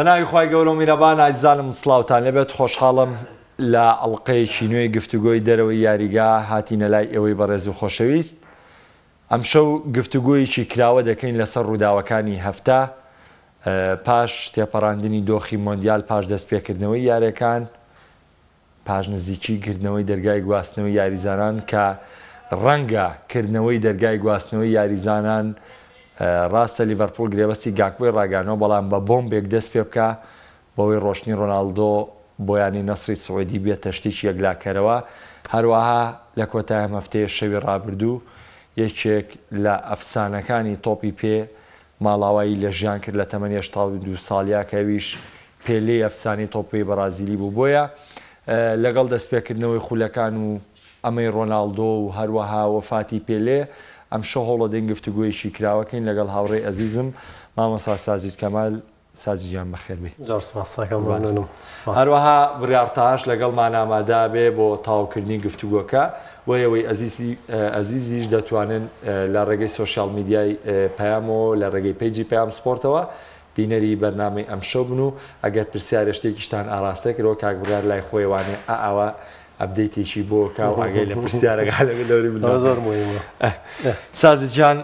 بەناوی خوای گەورە و میرەبان ئازیزانم سڵاوتان لەبێت خۆشحاڵم لە ئەڵقەیەکی نوێی گفتوگۆی دەرەوەی یاریگا هاتینە لای ئێوەی بەڕێز و خۆشەویست. ئەم شەو گفتوگۆیەکی کراوە دەکەین لەسەر ڕووداوەکانی هەفتە پاش تێپەڕاندنی دۆخی مۆندیال، پاش دەستپێکردنەوەی یاریەکان، پاش نزیکی کردنەوەی دەرگای گواستنەوەی یاریزانان کە ڕەنگە کردنەوەی دەرگای گواستنەوەی یاریزانان ڕاستە لیڤەرپۆل گرێبەستی گاکبۆی ڕاگانەوە، بەڵام بە بۆمبێک دەست پێ بکە بەوەی ڕۆشنی ڕۆناڵدۆ بۆیانی نەسری سعودی بێتە شتێکی یەکلاکەرەوە. هەروەها لە کۆتای هەفتەیە شەوی ڕابردوو یەکێک لە ئەفسانەکانی تۆپی پێ ماڵاوایی لە ژیان کرد لە تەمەنی 82 ساڵیا کەویش پێلەی ئەفسانی تۆپی بەرازیلی بوو. بۆیە لەگەڵ دەستپێکردنەوەی خولەکان و ئەمەی ڕۆناڵدۆ و هەروەها وەفاتی پێلێ ئەم شەو هەوڵە دەین گفتوگۆیەکی کراوەکەین لەگەڵ هاوڕێی ئەزیزم مامۆستا سازیز کەمال. سازیجان بەخێربێ. هەروەها بڕیارتاش لەگەڵمان ئامادە بێ بۆ تاوکردنی گفتوگۆکە و ئەوەی ئەزیزیش دەتوانن لە ڕێگەی سۆشیال میدیای پەیامەوە لە ڕێگەی پیجی پەیام سپۆرتەوە بینەری بەرنامەی ئەم شەو بن و ئەگەر پرسیارە شتێکیشتان ئاراستە کردەوە کاک بڕیار لای خۆیوانێ ئەوە ئەبدەیتێکی بۆ کا و ئاگەی لە پرسیارەکە لەگەڵ لەوری بدەن. زۆر مهمە. سازیجان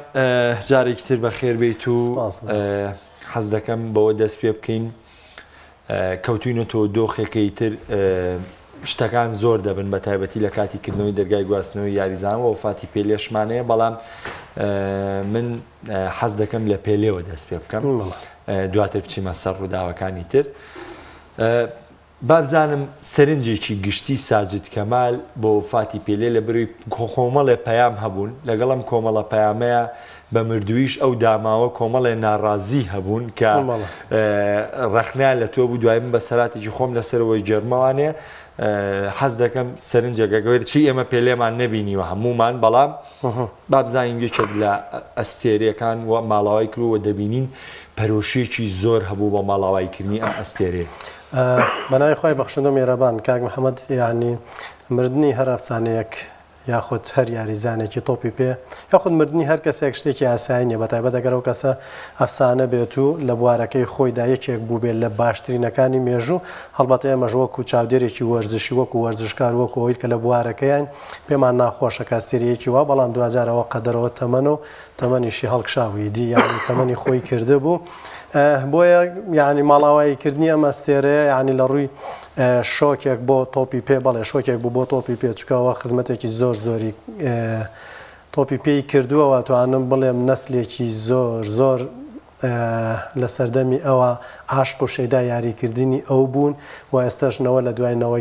جارێکی تر بەخێر بیت و حەز دەکەم بەوە دەست پێ بکەین کەوتوینەوە دۆخێکەی تر شتەکان زۆر دەبن بە تایبەتی لە کاتی کردنەوەی دەرگای گواستنەوەی یاریزان و وەفاتی پێلێشمانەیە، بەڵام من حەز دەکەم لە پێلێەوە دەست پێ بکەم دواتر بچیمە سەر ڕووداوەکانی تر. بابزانم سەرنجێکی گشتی ساجد کەمال بۆ وەفاتی پێلێ لە بروی کۆمەڵێ پەیام هەبوون، لەگەڵم کۆمەڵە پەیامەیە بە مردوویش ئەو داماوە کۆمەڵێ ناڕازی هەبوون کە ڕەخنیان لە تۆ بوو. دوای من بە سەراتێکی خۆم لەسەرەوەی جەرمەوانێ حەز دەکەم سەرنجێکەگەوێت چی ئێمە پێلێمان نەبینیوە هەمومان، بەڵام بابزانین یەکێک لە ئەستێرەکان و ماڵاوای کردووە دەبینین پەرۆشێکی زۆر هەبوو بە ماڵاوایکردنی ئەم ئەستێرێ. بەناوی خۆی بەخشندە میێرەبان کاک محەممەد، یعنی مردنی هەر ئەفسانەیەک یاخود هەر یاریزانێکی تۆپی پێ یاخود مردنی هەر کەسێک شتێکی ئاسایی نیە، بەتایبەت ئەگەر ئەو کەسە ئەفسانە بێت و لە بوارەکەی خۆیدا یەکێک بوو بێت لە باشترینەکانی مێژوو. هەڵبەتە ئێمەش وەکو چاودێرێکی وەرزشی وەکو وەرزشکار وەکو ئەوەی کە لە بوارەکەیان پێمان ناخۆشە کاستێریەکی وا، بەڵام دوجارەوە قەدەرەوە تەمەن و تەمەنیشی هەڵکشاوی دی یعنی تەمەنی خۆی کرده بوو. بۆیە یعنی ماڵاواییکردنی ئەم ئەستێرەیە یعنی لە ڕووی شۆکێک بۆ تۆپی پێ بەڵێ شۆکێک بوو بۆ تۆپی پێ چکەوە خزمەتێکی زۆر زۆری تۆپی پێی کردووەوە. توانم بڵێم نەسلێکی زۆر زۆر لە سەردەمی ئەوە عاشق و شەیدا یاریکردنی ئەو بوون و ئێستاشنەوە لە دوایەوە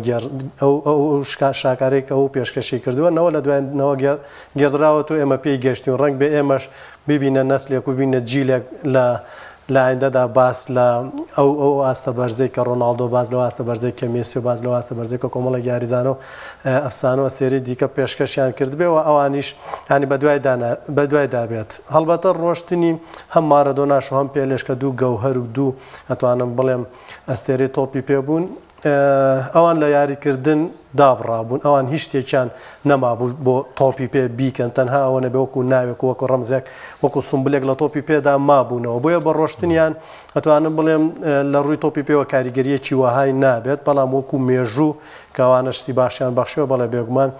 ئەو شاکارێک ئەو پێشکەشی کردووە نەوە لە دوایەوە گێڕاوە و ئێمە پێی گەشتین و ڕنگ بێ ئێمەش ببینە نەسلێک و بینە جیلێک لە ئایندەدا باس لە ئەو ئاستە بەرزەی کە ڕۆناڵدۆ باز لەوە ئاستە بەرزەی کە مێسی و باز لەوە ئاستە بەرزەی کە کۆمەڵە یاریزانە و ئەفسانە و ئەستێرەی دیکە پێشکەشیان کردبێەوە ئەوانیش ینی بە دوای دابێت. هەڵبەتە ڕۆشتنی هەم مارەدۆناش و هەم پێلێشکە دوو گەوهەر و دوو ئەتوانم بڵێم ئەستێرەی تۆپی پێبوون، ئەوان لە یاریکردن دابڕابوون، ئەوان هیچ شتێکیان نەمابوو بۆ تۆپی پێ بیکەن، تەنها ئەوە نەبێ وەکو ناوێک وەکو ڕەمزێک وەکو سمبلێک لە تۆپی پێدا مابوونەوە. بۆیە بە ڕۆشتنیان ئەتوانم بڵێم لە ڕووی تۆپی پێوە کاریگەریەکی وەهای نابێت، بەڵام وەکو مێژوو کەوانە شتی باشیان بەخشوە بەڵێ بێگومان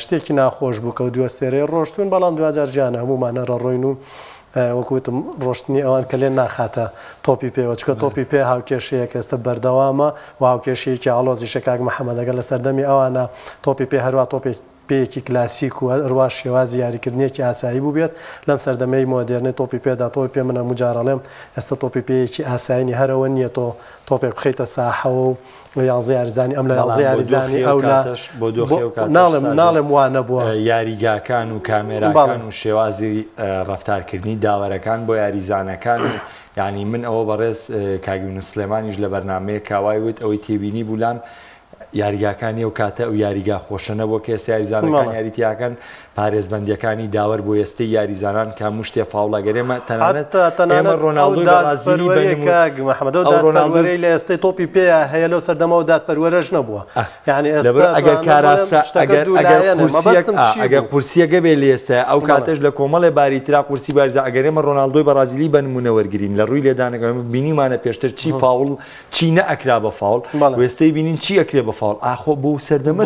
شتێکی ناخۆش بوو کە و دوێستێرەی ڕۆشتون، بەڵام دوجار ژیانە هەمومانە ڕۆین و وەکوتم ڕۆشتنی ئەوان کە لێن ناخاتە تۆپی پێوە چکە تۆپی پێ هاوکێشەیە کە ئێستا بەردەوامە و هاوکێشەیەکی ئاڵۆزیشە کاک محەممەد ئەگەر لە سەردەمی ئەوانە تۆپی پێ هەروە تۆپی پێیەکی کلاسیک و ڕوا شێوازی یاریکردنیەکی ئاسایی بوو بێت. لەم سەردەمەی مۆدرنی تۆپی پێدا تۆپی پێ منە مجارەڵێم ئێستا تۆپی پێیەکی ئاسایینی هەرەوە نییە تۆ تۆپێک بخەیتە ساحەوە و یانزە یاریزانی ئەم لە یانزە یاریزانی ئەو ناڵێم وانە بووە یاریگاکان و کامێراکان و شێوازی ڕەفتارکردنی داوەرەکان بۆ یاریزانەکان و یعنی من ئەوە بەڕێز کاگیون سلێمانیش لە بەرنامەیە کاوای وت ئەوەی تێبینی بولام یاریگاکانی و کاتە ئەو یاریگا خۆشە نەبووە کە ئێستا یاریزانەکان یاریتیاکەن پارێزبەندیەکانی داوەر بۆ ئێستای یاریزانان کە هەموو شتێ فاوڵەگەرێمە تەنانەت ئێمە ڕۆناڵدۆی بەرازیلی محەممەد دادپەروەرەی لە ئێستای تۆپی پێ هەیە لەو سەردەمەوە دادپەروەرەش نەبووە یعنی ئەگەر کاراسە ئەگەر قورسیەکە بێ لە ئێستا ئەو کاتەش لە کۆمەڵێ باریترا قورسی بارزە ئەگەر ئێمە ڕۆناڵدۆی بەرازیلی بە نمونە وەرگرین لە ڕووی لێدانەکە بینیمانە پێشتر چی فاوڵ چی نەئەکرا بە فاوڵ وێستەی بینین چی ئەکرێ بە فاوڵ ئاخۆ بۆ سەردەمە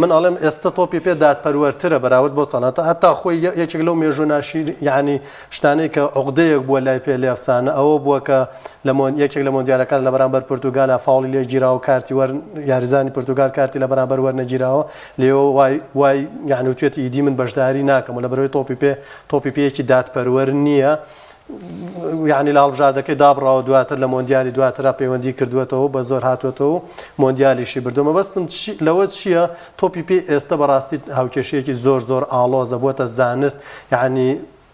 من ئەڵێم ئێستا تۆپی پێ دادپەروەرترە بەراورد بۆ سەڵاتە هەتا خۆی یەکێک لەو مێژووناشی یعنی شتانەی کە عقدەیەک بووە لای پێ لێ ئەفسانە ئەوە بووە کە یەکێک لە مۆندیالەکان لە بەرامبەر پورتوگالە فاوڵی لێ گیراوە کارتی یاریزانی پورتوگال کارتی لە بەرامبەر وەرنەگیراوە لێەوە وای یعنی توێتی ئیدی من بەشداری ناکەم و لە بەرەوەی تۆپی پێیەکی دادپەروەر نییە یعنی لە هەڵبژاردەکەی دابڕاوە دواتر لە مۆندیالی دواترا پەیوەندی کردوێتەوە بە زۆر هاتوێتەوە مۆندیالیشی بردومە بەستم لەوە چییە تۆپی پێ ئێستا بەڕاستی هاوکێشەیەکی زۆر ئاڵۆزە بۆتە زانست یعنی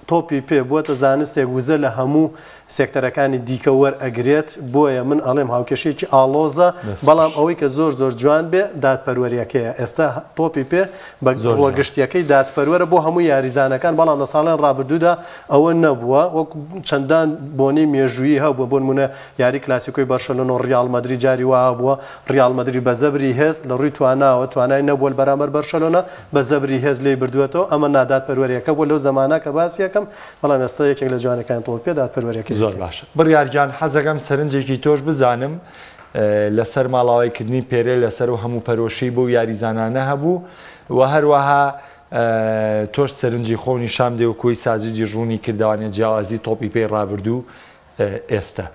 تۆپی پێ بووە زانستێک وزە لە هەموو سێکتەرەکانی دیکە وەرئەگرێت بۆیە من ئەڵێم هاوکێشێکی ئاڵۆزە بەڵام ئەوەی کە زۆر جوان بێ دادپەروەریەکەیە ئێستا تۆپی پێ بە ڕۆگەشتیەکەی دادپەروەرە بۆ هەموو یاریزانەکان بەڵام لە ساڵیان ڕابردوودا ئەوە نەبووە وەک چەندان بۆنەی مێژوویی هەبووە بۆ نمونە یاری کلاسیکۆی بەرشەلۆنە و ڕیال مەدرید جاری وا بووە ڕیال مەدرید بە زەبری هێز لە ڕووی توانای نەبووە بەرامبەر بەرشەلۆنە بە زەبری هێز لێی بردوێتەوە ئەمە نادادپەروەریەکە بۆ لەو زەمانە کە باسیەکەم بەڵام ئێستا یەکێک لە جوانەکان تۆپی پێ دادپەروەریەکەی زۆر باشە بڕیارجان حەزەکەم سەرنجێکی تۆش بزانم لەسەر ماڵاوایکردنی پێرێ لەسەر و هەموو پەرۆشەی بۆ یاریزانانە هەبوو و هەروەها تۆش سەرنجی خۆنی شام دێ و کۆی سازیجی ڕوونی کردوانێت جیاوازی تۆپی پێی ڕابردوو ئێستا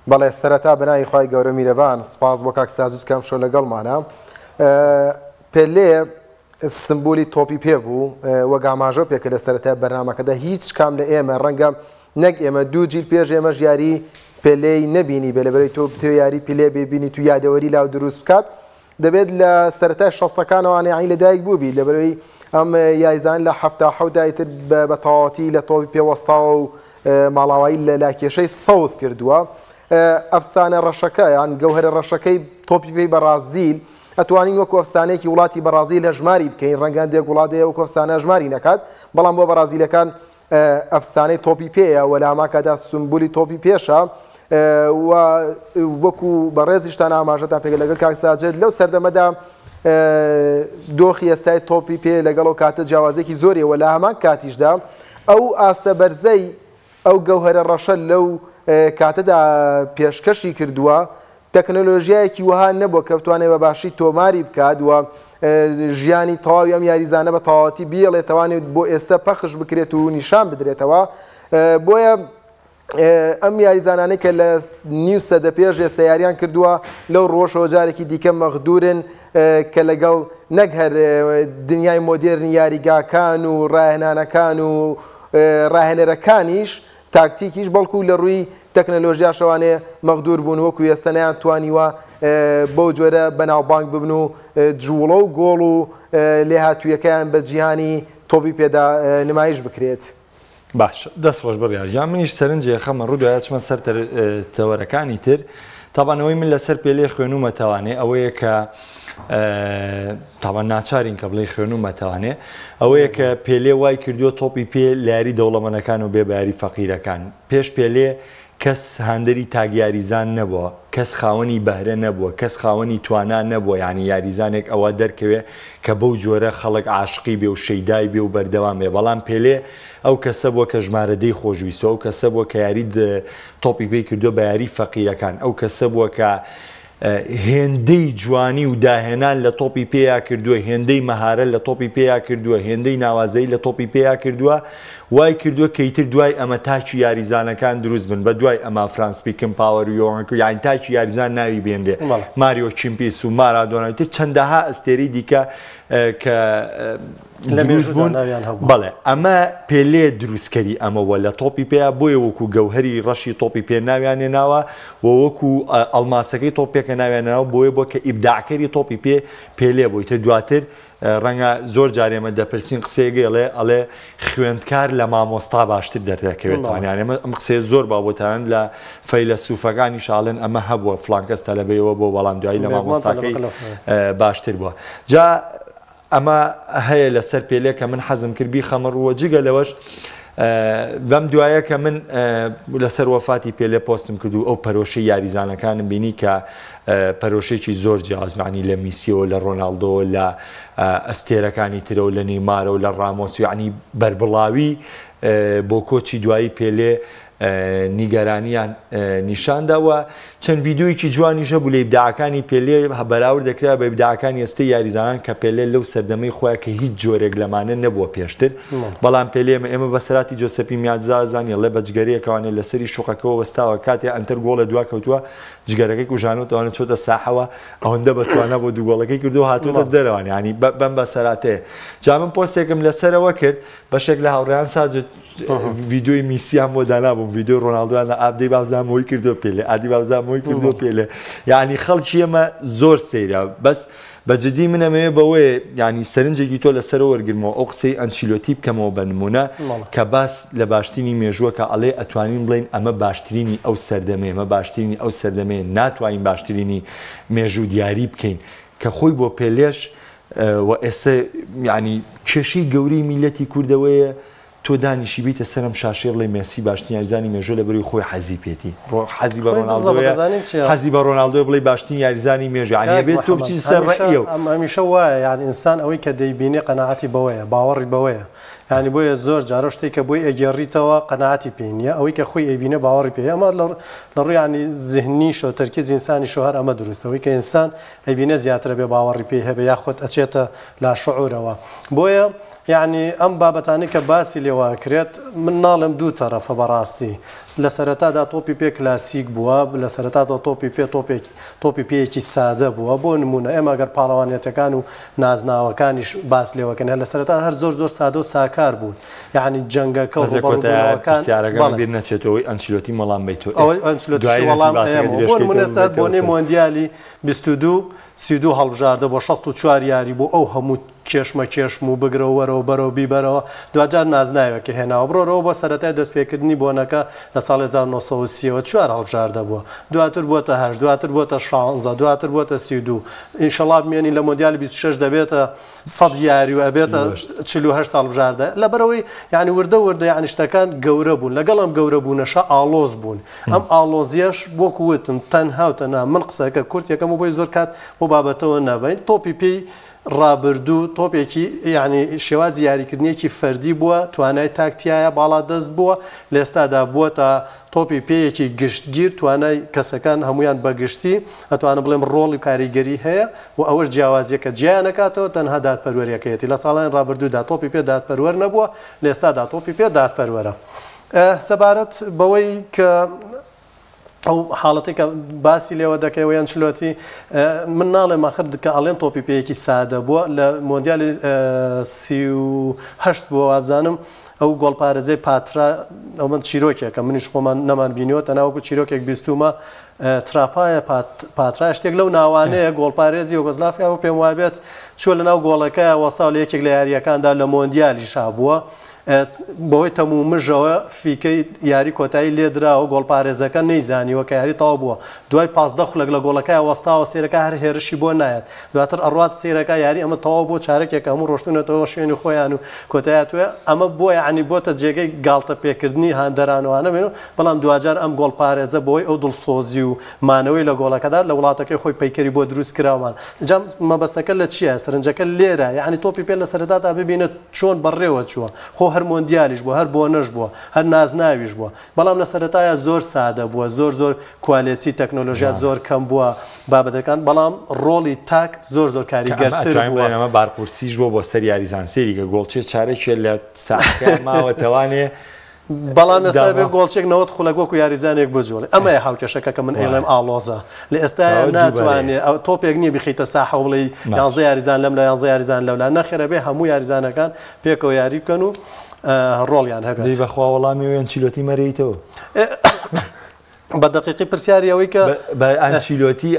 بەڵێ سەرەتا بەناوی خوای گەورە میرەبان سپاس بۆ کاک سازیج کەم شۆ لەگەڵمانە پێلێ سمبولی تۆپی پێ بوو وەک ئاماژە پێکە لە سەرەتای بەرنامەکەدا هیچ کام لە ئێمە ڕەنگە نەک ئێمە دوو جیل پێش ئێمەش یاری پێلەی نەبینی بێ لەبەرەی تۆ بتێ یاری پێلێ ببینی تو یادەوەری لاو دروست بکات دەبێت لە سەرەتای شەستەکانەوەی عین لەدایک بووبی لەبەرەوەی ئەم یاریزان لە هەفتا حەودایتر بە تەواوەتی لە تۆپی پێوەستاوە و ماڵاوایی لە لاکێشەی سەوز کردووە ئەفسانە ڕەشەکە یان گەوهرە ڕەشەکەی تۆپی پێی بەرازیل ئەتوانین وەکو ئەفسانەیەکی وڵاتی بەرازیل لە ژماری بکەین ڕەنگە دێک وڵاتەیە وەکو ئەفسانە ژماری نەکات بەڵام بۆ بەرازیلەکان ئەفسانەی تۆپی پێیە و لە ئاماکەدا سمبولی تۆپی پێشە وەکو بەڕێزیشتان ئاماژەتان پێگە لەگەڵ کاک ساجد لەو سەردەمەدا دۆخی ئێستای تۆپی پێ لەگەڵ و کاتە جیاوازێکی زۆریەوە لە هەمان کاتیشدا ئەو ئاستە بەرزەی ئەو گەوهرە ڕەشە لەو کاتەدا پێشکەشی کردووە تەکنۆلۆژیایەکی وها نەبووە کە بتوانێت بە باشی تۆماری بکات و ژیانی تەواوی ئەم یاریزانە بە تەواوەتی بیڵێتوانێت بۆ ئێستا پەخش بکرێت و نیشان بدرێتەوە بۆیە ئەم یاریزانانەی کە لە نیو سەدە پێش ئێستا یاریان کردووە لەو ڕۆژەوە جارێکی دیکە مەغدورن کە لەگەڵ نەک هەر دنیای مۆدێرنی یاریگاکان و ڕاهێنانەکان و ڕاهێنەرەکانیش تاکتیکیش بەڵکو لە ڕووی تەکنەلۆژیا شەوانەیە مەغدور بوون وەکو ئێستا نەیان توانیوە بەو جۆرە بەناوبانگ ببن و جوڵە و گۆڵ و لێهاتوویەکەیان بە جیهانی تۆپی پێدا نمایش بکرێت. باش دەستخۆش بڕیارجان منیش سەرنجێ خەمە ڕوودایە چمە سەر تەوەرەکانی تر تاوانەوەی من لەسەر پێلێ خوێنومەتەوانێ ئەوەیە کە تاوان ناچارین کە بڵێ خوێنومەتەوانێ ئەوەیە کە پێلێ وای کردووە تۆپی پێ لاری دەوڵەمەندەکان و بێ باری فەقیرەکان پێش پێلێ کەس هاندەری تاگیاریزان نەبووە کەس خاوەنی بەهرە نەبووە کەس خاوەنی توانان نەبووە یعنی یاریزانێک ئەوە دەرکەوێ کە بەو جۆرە خەڵک عاشقی بێ و شەیدای بێ و بەردەوام بێ بەڵام پێلێ ئەو کەسە بووە کە ژمارەدەی خۆشویستە ئەو کەسە بووە کە یاری تۆپی پێی کردووە بە یاری فەقیرەکان ئەو کەسە بووە کە هێندەی جوانی و داهێنان لە تۆپی پێیا کردووە هێندەی مەهارە لە تۆپی پێیا کردووە هێندەی ناوازەی لە تۆپی پێیا کردووە وای کردووە کەیتر دوای ئەمە تاچی یاریزانەکان دروست بن بە دوای ئەمە فرانسپیکن پاوەر و یۆنکو یان تاچی یاریزان ناوی بێنرێ ماریۆ چیمپیس و مارادۆنایتر چەندەها ئەستێری دیکە کە دروست بوون بەڵێ ئەمە پێلێ دروستکەری ئەمەوە لە تۆپی پێیا بۆیە وەکو گەوهری ڕەشی تۆپی پێ ناویانێ ناوە و وەکو ئەڵماسەکەی تۆپێکە ناویانەوە بۆیە بۆ کە ئیبداعکەری تۆپی پێ پێلێ بوویتە دواتر ڕەنگە زۆر جارێمە دەپرسین قسەیەگەڵێ ئەڵێ خوێندکار لە مامۆستا باشتر دەردەکەوێتوانیان ئەم قسێ زۆر بابەتان لە فەیلسوفەکانی شاڵن ئەمە هەبووە فلانکەستە لەبێەوە بۆ وەڵام دوایی لە مامۆستاکەی باشتر بووە جا ئەمە هەیە لەسەر پێلێ کە من حەزم کردبی خەمەڕووە جگە لەوەش بەم دوایە کە من لەسەر وەفاتی پێلێ پۆستم کردو ئەو پەرۆشەی یاریزانەکانم بینی کە پەرۆشێکی زۆر جیازمانی لە میسیەوە لە ڕۆناڵدۆ لە ئەستێرەکانی ترە و لە نەیمارە و لە ڕامۆس و عنی بەربڵاوی بۆ کۆچی دوایی پێلێ نیگەرانیان نیشانداوە چەند ڤیددیویکی جوانیشە بوو لە ئیبداعەکانی پێلێ بەراورد دەکرا بە ئیبداعەکانی ئێستای یاریزانان کە پێلێ لەو سەردەمەی خۆیان کە هیچ جۆرێک لەمانە نەبووە پێشتر بەڵام پێلێمە ئێمە بەسەراتی جۆسەپی میادزازانی لێ بە جگەرەکەوانێ لەسەری شوقەکەەوە وەستاوە کاتێ ئەنتەر گۆڵە دوا کەوتووە جگەرەکەی کوژانوتەوەە چۆتە ساحەوە ئەوەندە بەتوانە بۆ دووگۆڵەکەی کردو هاتووەتە دەرەوەی ینی بەم بەسەراتەیە جا من پۆستێکم لەسەرەوە کرد بەشێک لە هاوڕێیان ساجد ڤیددیۆی میسیان بۆ دانابووم ڤیددیۆ ڕۆناڵدویان لە ئابدەی بابزانەوەی کردو پێلێ ئادی بابزانەوەی کردو پێلێ یعنی خەڵکی ئێمە زۆر سەیرە بەس بەجددی منەمەوێ بەوەیە ینی سەرنجێکی تۆ لەسەرەوە وەرگرمەوە ئەو قسەی ئەنچیلۆتی بکەمەوە بە نمونە کە باس لە باشترینی مێژووە کە ئەڵێ ئەتوانین بڵین ئەمە باشترینی ئەو سەردەمێ ئەمە باشترینی ئەو سەردەمێ ناتوانین باشترینی مێژوو دیاری بکەین کە خۆی بۆ پێلێش و ئێستا ینی کێشەی گەورەی میلەتی کوردەوەیە تۆ دانیشی بیتە سەرم شاشێ بڵێ مێسی باشترین یاریزانی مێژوو لە بەروی خۆی حەزی پێێتی حەزی بە ڕۆناڵدۆیە حەزی بە ڕۆناڵدۆ بڵێ باشترین یاریزانی مێژوو عنی بێت تۆ بچی سەر ڕێیە و هەمیشە وایە یعنی ئینسان ئەوەی کە دەیبینێ قەناعەتی بەوەیە باوەڕی بەوەیە ینی بۆیە زۆر جارە شتێک کە بۆی ئەگەڕیتەوە قەناعەتی پێ نییە ئەوەی کە خۆی ئەبینە باوەڕی پێ ئەمە لە ڕووی ینی ذهنیشەوە تەرکیز ئینسانی شوهر ئەمە دروستەوەی کە ئینسان ئەبینە زیاترە بێ باوەڕی پێ هەبێ یاخۆت ئەچێتە لا شعورەوە بۆیە یعنی ئەم بابەتانی کە باسی لێواکرێت من ناڵم دوو تەرەفە بەڕاستی لە سەرەتادا تۆپی پێ کلاسیک بووە لە سەرەتادا تۆپی پێ تۆپی پێیەکی سادە بووە بۆ نمونە ئێمە ئەگەر پاڵەوانێتەکان و نازناوەکانیش باس لێوەکەن لە سەرەتا هەر زۆر زۆر سادە و ساکار بوون یعنی جەنگەکە و ڕوبەڕووەکان بیر نەچێتەوەی ئەنچیلۆتی مەڵام بیت بۆ نمونە سەر بۆنەی مۆندیالی 22 هەڵبژاردە بۆ 64 یاری بۆ ئەو هەموو کێشم و بگرەوەرەوە بەرەوە بیبەرەوە دوجار نازناوێککە هێناوە بڕۆرەوە بۆ سەرەتای دەستپێکردنی بۆنەکە لە ساڵ 1930 4 هەڵبژاردە بووە دواتر بۆتە 8 دواتر بۆتە 16 دواتر بۆتە 32 ئینشەڵا بمێنی لە مۆندیالی 26 دەبێتە 100 یاری و ئەبێتە 48 هەڵبژاردە لەبەرەوەی یعنی وردە یعنی شتەکان گەورە بوون لەگەڵ ئەم گەورە بوونەشە ئالۆز بوون ئەم ئالۆزیەش بۆکوتم تەنها من قسەکە کورتێکەکەم و بۆی زۆر کات بۆ بابەتەوە نەبین تۆپی پێی ڕابردوو تۆپێکی یعنی شێوازی یاریکردنیەکی فەردی بووە توانای تاکتیایە باڵا دەست بووە لە ئێستادا بووە تا تۆپی پێیەکی گشتگیر توانای کەسەکان هەمویان بەگشتی ئەتوانە بڵێم ڕۆڵی کاریگەری هەیە و ئەوەش جیاوازیەکە جیان نکاتەوە تەنها دادپەروەریەکەیەتی لە ساڵان ڕابردوودا تۆپی پێ دادپەروەر نەبووە لە ئێستادا تۆپی پێ دادپەروەرە سەبارەت بەوەی کە ئەو حاڵەتی کە باسی لێوە دەکەی ئەنچیلۆتی من ناڵێم ئاخر کە ئەڵێن تۆپی پێیەکی سادە بووە لە مۆندیالی 38 بووە وابزانم ئەو گۆڵپارێزەی پاترا ئەو من چیرۆکێکە منیش خۆمان نەمان بینیوە تەناوەکو چیرۆکێک بیستومە تراپایە پاترا شتێک لەو ناوانەیە گۆڵپارێزی یوگۆسلاڤیا پێم وابێت چوە لە ناو گۆڵەکەی وەساو لە یەکێک لە یاریەکاندا لە مۆندیالیشا بووە بۆی تەموو مژەوە فیکەی یاری کۆتایی لێدراوە گۆڵپارێزەکە نەیزانیوە کە یاری تەواو بووە دوای 15 خولەک لە گۆڵەکەی وەستاوە سێرەکە هەر هێرشی بۆ نایەت دواتر ئەڕات سێرەکە یاری ئەمە تەواو بۆ چارەکێک هەموو ڕۆشتونەتەوە شوێنی خۆیان و کۆتایەتوێ ئەمە بۆ یعنی بۆتە جێگەی گاڵتە پێکردنی هاندەرانوانە بێن و بەڵام دوجار ئەم گۆڵپارێزە بۆی ئەو دڵسۆزی و مانەوەی لە گۆڵەکەدا لە وڵاتەکەی خۆی پەیکەری بۆ دروست کراوان جام مەبەستەکە لە چییە سەرنجەکە لێرە یعنی تۆپی پێ لە سەرەتادا ببینێت چۆن بەڕێوە چووە خۆ هەر مۆندیالیش بووە هەر بۆنەش بووە هەر نازناویش بووە بەڵام لە سەرەتایە زۆر سادە بووە زۆر کوالیتی تەکنۆلۆژیا زۆر کەم بووە بابەتەکان بەڵام ڕۆڵی تاک زۆر کاریگەرتر بووە ئەمە بارپرسیش بۆ سەر یاریزان سێری کە گۆڵچێ چارێکێ لە ساحەکە ماوەتەوانێ بەڵام ئێستا بێ گۆڵچێک نەوەت خولەک وەکو یاریزانێک بۆ جۆڵێ ئەمە هاوکێشەکە کە من ئێڵێم ئاڵۆزە لە ئێستا ناتوانێت ئەو تۆپێک نییە بخیتە ساحە و بڵێ 11 یاریزان لەم لە 11 یاریزان لەولا نەخێرە بێ هەموو یاریزانەکان پێکەوە یاری بکەن و ڕۆڵیان هەبێت بەخوا وەڵامی وێن چیلۆتی مەرەیتەوە بە دقیقی پرسیاری ئەوەی کە بە ئەنچیلۆتی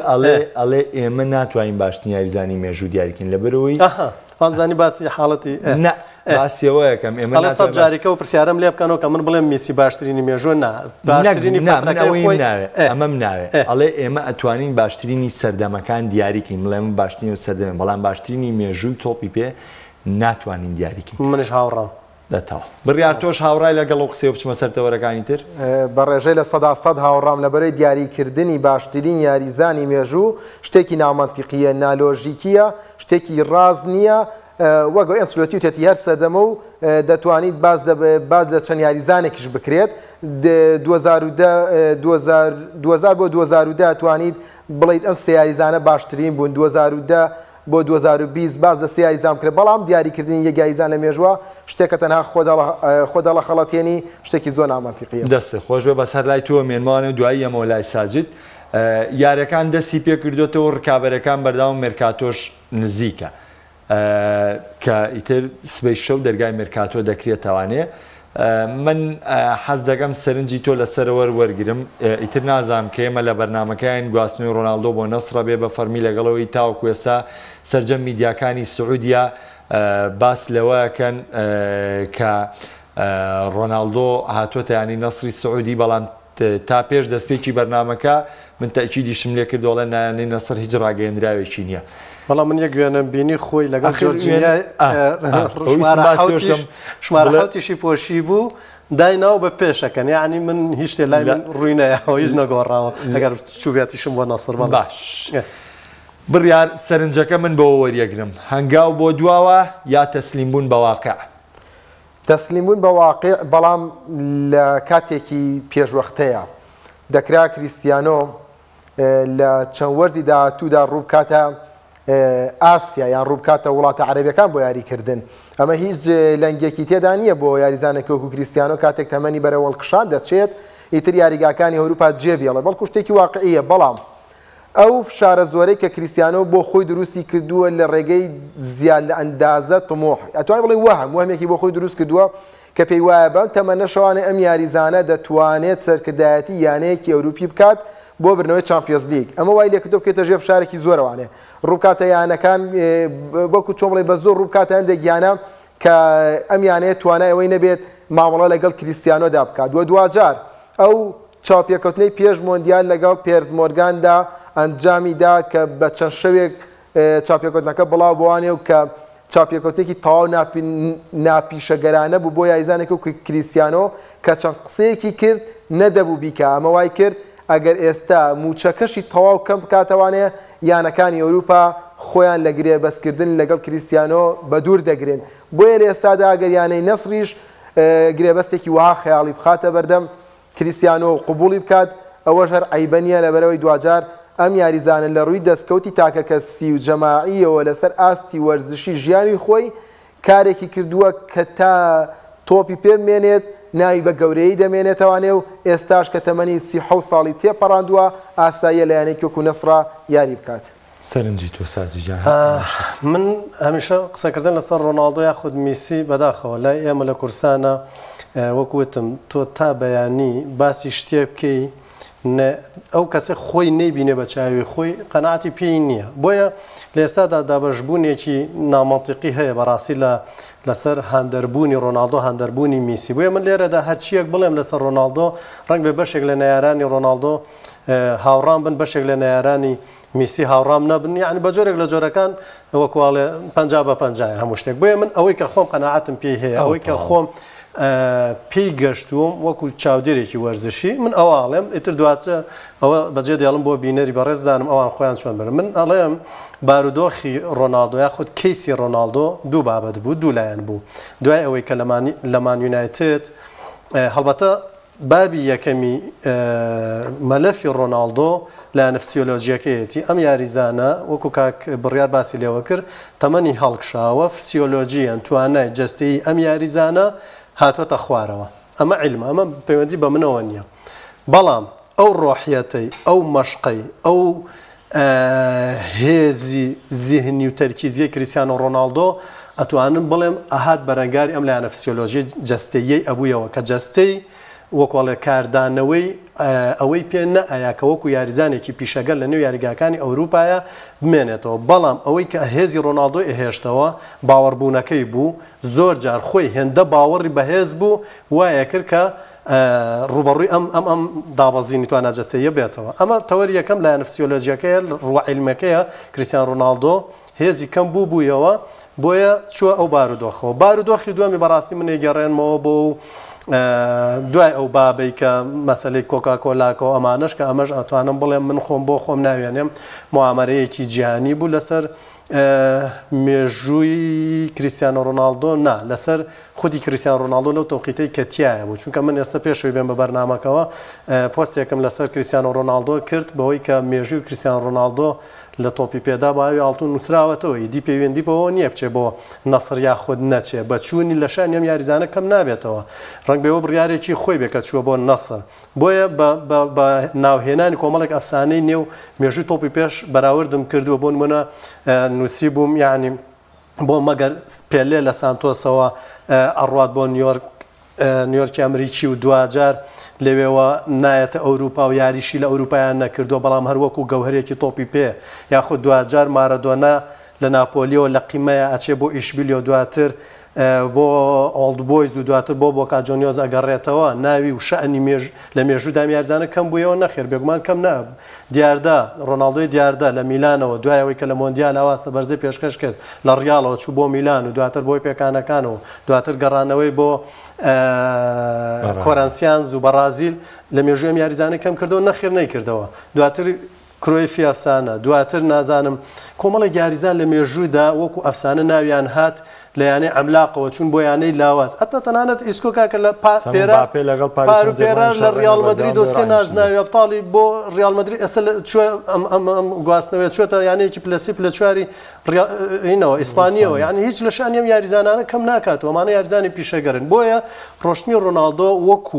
ئەڵێ ئێمە ناتوانین باشترین یاریزانی مێژوو دیاریکەین لەبەرەوەی ئەمزانی باسی حاڵەتی باسیەوەیەکەم ئێمە سەد جارێکە و پرسیارم لێ بکەنەوە کە من بڵێم میسی باشترینی مێژوە نا باشترینی ئەمەم ناوێت ئەڵێ ئێمە ئەتوانین باشترینی سەردەمەکان دیاریکەین بڵێم باشترین سەردەمە بەڵام باشترینی مێژوو تۆپی پێ ناتوانین دیاریکەین منش هاوڕام دەتەوە بڕیار تۆش هاوڕای لەگەڵ و قسێ بچمە سەرتەوەرەکانی تر بە ڕێژەی لە 100 هاوڕام لەبەرەی دیاریکردنی باشترین یاریزانی مێژوو شتێکی نامەنتیقیە نالۆژیکیە شتێکی ڕاز نییە وەگە ئەنسلۆتی وتێتی هەر سەدەمە و دەتوانیت باز لە چەند یاریزانێکیش بکرێت 2010 بۆ 2010 توانیت بڵیت ئەم سێ یاریزانە باشترین بوون 2010 بۆ 2020 باز لە سێ یاریزان کرێت بەڵام دیاریکردنی یەک یاریزان لە مێژووە شتێکە تەنها خۆدا لە خەڵەتێنی شتێکی زۆر نامەنتیقیە دەستە خۆش بێ بەسەر لای تۆ مێنمانە دوایی ئەمە لای ساجد یارەکان دەستی پێ کردوێتەوە ڕکابەرەکان بەرداوام مێرکاتۆش نزیکە کە ئیتر سبەی شەو دەرگای مێرکاتۆ دەکرێتەوانێ من حەز دەکەم سەرنجی تۆ لەسەرەوە وەرگرم ئیتر نازانم کە ئێمە لە بەرنمەکەیان گواستنەوەی ڕۆناڵدۆ بۆ نەسڕە بێ بە فەرمی لەگەڵەوەی تاوەکو ئێستا سەرجەم میدیاکانی سعودیا باس لەوەکەن کە ڕۆناڵدۆ هاتووەتە ینی نەسری سعودی بەڵام تا پێش دەستپێکی بەرنمەکە من تاکیدیشم لێ کردوڵە نایانی نەسر هیچ ڕاگەیەندراوێکی نییە بەڵام من یەک گوێنم بینی خۆی لەگەڵ شمارەحوتیشی پۆشی بوو دایناو بە پێشەکەن یعنی من هیچ شتێ لای من ڕووی نەیەوە هیچ نەگۆڕاوە ئەگەر چوبێتیشم بۆ نەسر باش بڕیار سەرنجەکە من بەوە وەریەگرم هەنگاو بۆ دواوە یا تەسلیم بوون بە واقع تەسلیم بوون بە واقع بەڵام لە کاتێکی پێشوەختەیە دەکرا کریستیانۆ لە چەند وەرزی داهاتوودا ڕووبکاتە ئاسیا یان ڕووبکاتە وڵاتە عەرەبیەکان بۆ یاریکردن ئەمە هیچ لەنگێکی تێدا نییە بۆ یاریزانێک وەکو کریستیانۆ کاتێک تەمەنی بەرەوەڵقشان دەچێت ئیتر یاریگاکانی هەوروپا جێبیڵێ بەڵکو شتێکی واقعیە بەڵام ئەو فشارە زۆرەی کە کریستیانۆ بۆ خۆی دروستی کردووە لە ڕێگەی زیاد لە ئەندازە تمۆح ئەتوانین بڵێ وەهمێکی بۆ خۆی دروست کردووە کە پێی وایە بەم تەمەنە شەوانە ئەم یاریزانە دەتوانێت سەرکردایەتی یانەیەکی ئەوروپی بکات بۆ برنەوەی چامپیۆنز لیگ ئەمە وای لێکردو بکێتە ژێر فشارێکی زۆرەوانێ ڕووکاتە یانەکان وەکو چۆن بڵێ بە زۆر ڕووکاتە هەندێک یانە کە ئەم یانەیە توانای ئەوەی نەبێت مامەڵە لەگەڵ کریستیانۆدا بکات دوجار ئەو چاپێکەوتنەی پێش مۆندیال لەگەڵ پێرز مۆرگاندا ئەنجامیدا کە بە چەند شەوێک چاپێکەوتنەکە بڵاو بوانێ و کە چاپێکەوتێکی تەواو ناپیشەگەرانە بوو بۆ یاریزانێک و کریستیانۆ کە چەند قسەیەکی کرد نەدەبوو بیکە ئەمە وای کرد ئەگەر ئێستا موچەکەشی تەواو کەم بکاتەوانێ یانەکانی ئەوروپا خۆیان لە گرێبەستکردن لەگەڵ کریستیانۆ بە دوور دەگرن بۆیە لە ئێستادا ئەگەر یانەی نەسریش گرێبەستێکی وها خەیاڵی بخاتە بەردەم کریستیانۆ قبوڵی بکات ئەوەش هەر عەیبە نییە لەبەرەوەی دوجار ئەم یاریزانە لە ڕووی دەستکەوتی تاکە کەسی و جەماعیەوە لەسەر ئاستی وەرزشی ژیانی خۆی کارێکی کردووە کە تا تۆپی پێمێنێت ناوی بە گەورەی دەمێنێتەوانێ و ئێستاش کە تەمەنی 30 ساڵی تێپەڕاندووە ئاساییە لە یانەیەکی وەکو نەسرا یاری بکات سەرنجی تۆ سازیجان من هەمیشە قسەکردن لەسەر ڕۆناڵدۆ یاخود میسی بەداخەوە لای ئێمە لە کورسانە وەکوتم تۆ تا بەیانی باسی شتێ بکەی ئەو کەسە خۆی نەیبینێ بە چاوی خۆی قەناعەتی پێی نییە بۆیە لە ئێستادا دابەشبوونێکی نامەنتیقی هەیە بەڕاستی لەسەر هەندەربوونی ڕۆناڵدۆ هەندەربوونی میسی بۆیە من لێرەدا هەرچیەک بڵێم لەسەر ڕۆناڵدۆ ڕەنگ بێ بەشێک لە نەیارانی ڕۆناڵدۆ هاوڕام بن بەشێک لە نەیارانی میسی هاوڕام نەبن یعنی بە جۆرێک لە جۆرەکان وەکوواڵێ 50-50 هەموو شتێک بۆیە من ئەوەی کە خۆم قەناعەتم پێی هەیە ئەوەی کە خۆم پێی گەشتوم وەکو چاودێرێکی وەرزشی من ئەوواڵێم ئیتر دواتە ئەوە بەجێ دێڵم بۆ بینەری بەڕێز بزانم ئەوان خۆیان چۆن بن من ئەڵێم بارودۆخی ڕۆناڵدۆ یاخود کەیسی ڕۆناڵدۆ دوو بابەت بوو دوو لایەن بوو دوای ئەوەی کە لە مان یونایتد هەڵبەتە بابی یەکەمی مەلەفی ڕۆناڵدۆ لە نفسیۆلۆژیەکەیەتی ئەم یاریزانە وەکو کاک بڕیار باسی لێوە کرد تەمەنی هەڵکشاوە فسیۆلۆژیان توانای جەستەیی ئەم یاریزانە هاتوۆتە خوارەوە ئەمە علمە ئەمە پەیوەندی بە منەوە نییە بەڵام ئەو ڕۆحیەتەی ئەو مەشقەی ئەو هێزی زیهنی و تەرکیزیە کریستیانۆ ڕۆناڵدۆ ئەتوانم بڵێم ئاهات بەرەنگاری ئەم لایەنە فسیۆلۆژی جەستەیی ئەبوویەوە کە جەستەی وەکۆڵێ کاردانەوەی ئەوەی پێ نەئایا کە وەکو یاریزانێکی پیشەگەر لە نێو یاریگاکانی ئەوروپایە بمێنێتەوە بەڵام ئەوەی کە هێزی ڕۆناڵدۆی ئەهێشتەوە باوەڕبوونەکەی بوو زۆر جار خۆی هێندە باوەڕی بەهێز بوو وایە کرد کە ڕوبەڕووی ئەم دابەزینی توانە جەستەیە بێتەوە ئەمە تەوەری یەکەم لایەنە فسیۆلۆژیەکەیە ڕوعیلمەکەیە کریستیان ڕۆناڵدۆ هێزی کەم بووبوویەوە بۆیە چووە ئەو بارودۆخەوە بارودۆخی دووەمی بەڕاستی من گەڕێنمەوە بۆ دوای ئەو بابەی کە مەسلەی کۆکاکۆلاکۆ ئەمانش کە ئەمەش ئەتوانم بڵێم من خۆم بۆ خۆم ناوێنێم معامەرەیەکی جیهانی بوو لەسەر مێژووی کریستیانۆ ڕۆناڵدۆ نا لەسەر خودی کریستیان ڕۆناڵدۆ لەو تۆقیتەی کەتیایە بوو چونکە من ئێستا پێشوی بێن بە بەرنامەکەەوە پۆستێکم لەسەر کریستیانۆ ڕۆناڵدۆ کرد بەوەی کە مێژووی کریستیان ڕۆناڵدۆ لە تۆپی پێدا باوی ئاڵتون نووسراوەتەوە دی پەیوەندی بەوە نییە بچێ بۆ نەسر یا خود نەچێ بە چوونی لە شان ئەم یاریزانە کەم نابێتەوە ڕنگ بێەوە بڕیارێکی خۆی بێ کە چووە بۆ نەسر بۆیە بە ناوهێنانی کۆمەڵێک ئەفسانەی نێو مێژووی تۆپی پێش بەراوردم کردووە بۆ نمونە نووسی بووم یعنی بۆ مەگەر پێلێ لە سانتۆسەوە ئەڕوات بۆ نیویۆرکی ئەمریکی و دوجار لەوێەوە نایەتە ئەوروپا و یاریشی لە ئەوروپایان نەکردو بەڵام هەروەکو گەوهرێکی تۆپی پێ یاخود دوجار مارەدۆنا لە ناپۆلیەوە لە قیمەیە ئەچێ بۆ ئیشبیلیۆ دواتر بۆ ئۆڵد بۆیز و دواتر بۆ کاجۆنیۆز ئەگەڕێتەوە ناوی و شەعنی لە مێژوودا یاریزانە کەم بوویەوە نەخێر بێگومان کەم ناب دیاردا ڕۆناڵدۆی دیاردا لە میلانەوە دوایەوەی کە لە مۆندیال ئاواستە بەرزەی پێشکەش کرد لە ڕیاڵەوە چوو بۆ میلان و دواتر بۆی پێکانەکانەوە دواتر گەڕانەوەی بۆ کۆرانسیانز و بەرازیل لە مێژووی ئەم یاریزانە کەم کردەوە نەخێر نەیکردەوە دواتر کرۆیفی ئەفسانە دواتر نازانم کۆمەڵی یاریزان لە مێژوودا وەکو ئەفسانە ناویان هات لە یانەی ئەملاقەوە چون بۆ یانەی لاواز ئەتا تەنانەت ئیسکۆکاکە لە پێرە لە ڕیال مەدرید و سێ نازناوی ئەبتاڵی بۆ ڕیال مەدرید ئێستا ئەم گواستنەوەی چوێتە یانەیەکی پلەسی لە چواری ڕینەوە ئیسپانیەوە یعنی هیچ لە شانی ئەم یاریزانانە کەم ناکاتەوە ئەمانە یاریزانی پیشەگەرن بۆیە ڕۆشتنی ڕۆناڵدۆ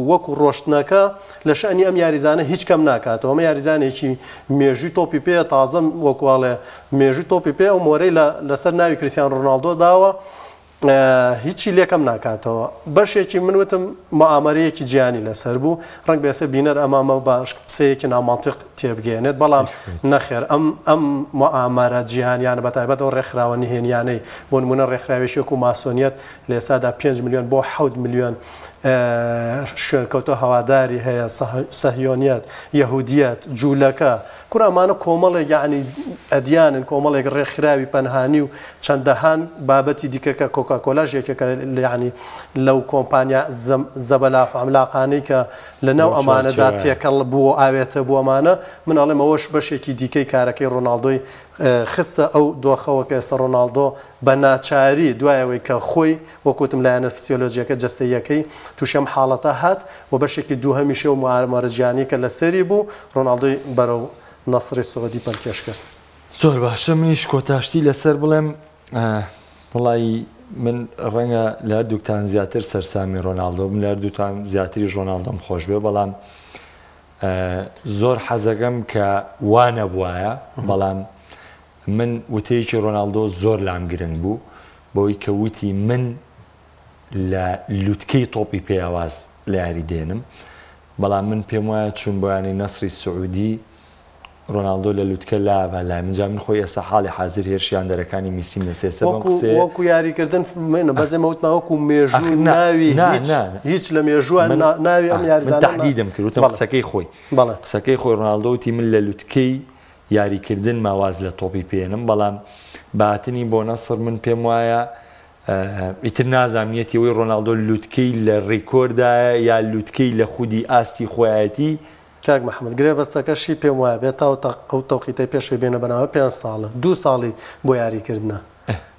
وەکو ڕۆشتنەکە لە شانی ئەم یاریزانە هیچ کەم ناکاتەوە ئەمە یاریزانێکی مێژووی تۆپی پێ تازەم وەکواڵێ مێژووی تۆپی پێ ئەو مۆرەی لەسەر ناوی کریستیان ڕۆناڵدۆ داوە هیچی لێکم ناکاتەوە بەشێکی منوتم معامەرەیەکی جیانی لەسەر بوو ڕنگ بێسە بینەر ئەمامە باش قسەیەکی نامانتیق تێبگەێنێت بەڵام نەخێر ئەم معامەرە جیهانیانە بەتایبەت ئەو ڕێکخراوە نهێنیانەی بۆ نمونە ڕێکخراوێکی و ماسۆنیەت لە ئێستادا 5 میلیۆن بۆ 7 میلیۆن شوێنکەوتە هەواداری هەیە سەهیۆنیەت یەهودیەت جوولەکە کورامانە کۆمەڵێک یعنی ئەدیانن کۆمەڵێک ڕێکخراوی پەنهانی و چەندەهان بابەتی دیکەکە کۆکاکۆلاژ یەکێکە یعنی لەو کۆمپانیا زەبەلاح و ئەملاقانەی کە لەناو ئەمانەدا تێکەڵ بووە ئاوێتە بوو ئەمانە من ئەڵێم ئەوەش بەشێکی دیکەی کارەکەی ڕۆناڵدۆی خستە ئەو دۆخەوە کە ئێستا ڕۆناڵدۆ بە ناچاری دوایەوەی کە خۆی وەکوتم لایەنە فسیۆلۆژیەکە جەستەیەکەی تووشەم حاڵەتە هات و بەشێکی دووهەمیشە و معامەرەجیانی کە لەسەری بوو ڕۆناڵدۆی بەرەو نەسری سعودی پەرکێش کرد. زۆر باشە منیش کۆتاشتی لەسەر بڵێم وڵی من ڕەنگە لە هەردووکتان زیاتر سەرسامی ڕۆناڵدۆ من لە هەردووتان زیاتری ڕۆناڵدۆم خۆش بێ بەڵام زۆر حەزەکەم کە وانە بواە بەڵام من وتەیەکی ڕۆناڵدۆ زۆر لام گرنگ بوو بۆی کە وتی من لە لوتکەی تۆپی پێیاواز لە یاری دێنم بەڵام من پێم وایە چون بۆیانی نەسری سعودی ڕۆناڵدۆ لە لوتکە لاوە لای منجا من خۆی ئێستا حاڵی حاضر هێرشیان دەرەکانی میسیم لەسێ وەکو یاریکردن بەزێمەوتما وەکو مێژوو ناوی هیچ لە مێژووە ناوی ئەم یاریزانە تهدیدم کردوتم قسەکەی خۆی قسەکەی خۆی ڕۆناڵدۆ وتی من لە لوتکەی یاریکردن ماواز لە تۆپی پێێنم بەڵام باتنی بۆ نەسر من پێم وایە ئیتر نازانیەتی ئەوەی ڕۆناڵدۆ لوتکەی لە ڕێکۆردایە یا لوتکەی لە خودی ئاستی خۆیەتی کاک محەممەد گرێ بەستەکەشی پێم وایە بێت ئەو تەوقیتەی پێشوی بێنە بەناوە 5 ساڵە 2 ساڵی بۆ یاریکردنە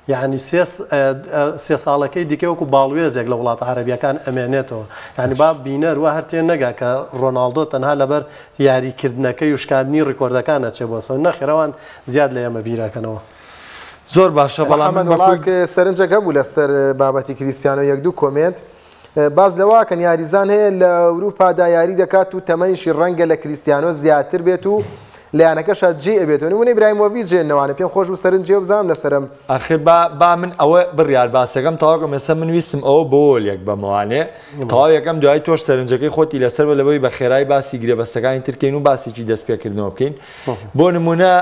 یعنی 3 ساڵەکەی دیکە وەکو باڵوێزێک لە وڵاتە عەرەبیەکان ئەمێنێتەوە یعنی با بینەر وە هەرتێن نەگا کە ڕۆناڵدۆ تەنها لەبەر یاریکردنەکەی و شکاندنی ڕێکۆردەکانە چێ بۆ سەر نەخێرەوان زیاد لە ئێمە بیراکەنەوە زۆر باشە بەڵام سەرنجەکە بوو لەسەر بابەتی کریستیانۆ 1-2 کۆمنت باز لەوە کە یاریزان هەیە لە ئەوروپادا یاری دەکات و تەمەنیشی ڕەنگە لە کریستیانۆ زیاتر بێت و لایەنەکەشە جێ ئەبێتەوە نمونەی ئیبراهیمۆڤیچ جێنەوانە پێم خۆش و سەرنجێ بزانم لەسەرم ئاخر با من ئەوە بڕیار باسەکەم تەواو مەسە من ویستم ئەوە بۆ لێک بەمەوانێ تەواو یەکەم دوای تۆش سەرنجەکەی خۆتی لەسەر لەبەوەی بە خێرای باسی گرێبەستەکانی ترکەین و باسێکی دەستپێکردنەوە بکەین بۆ نمونە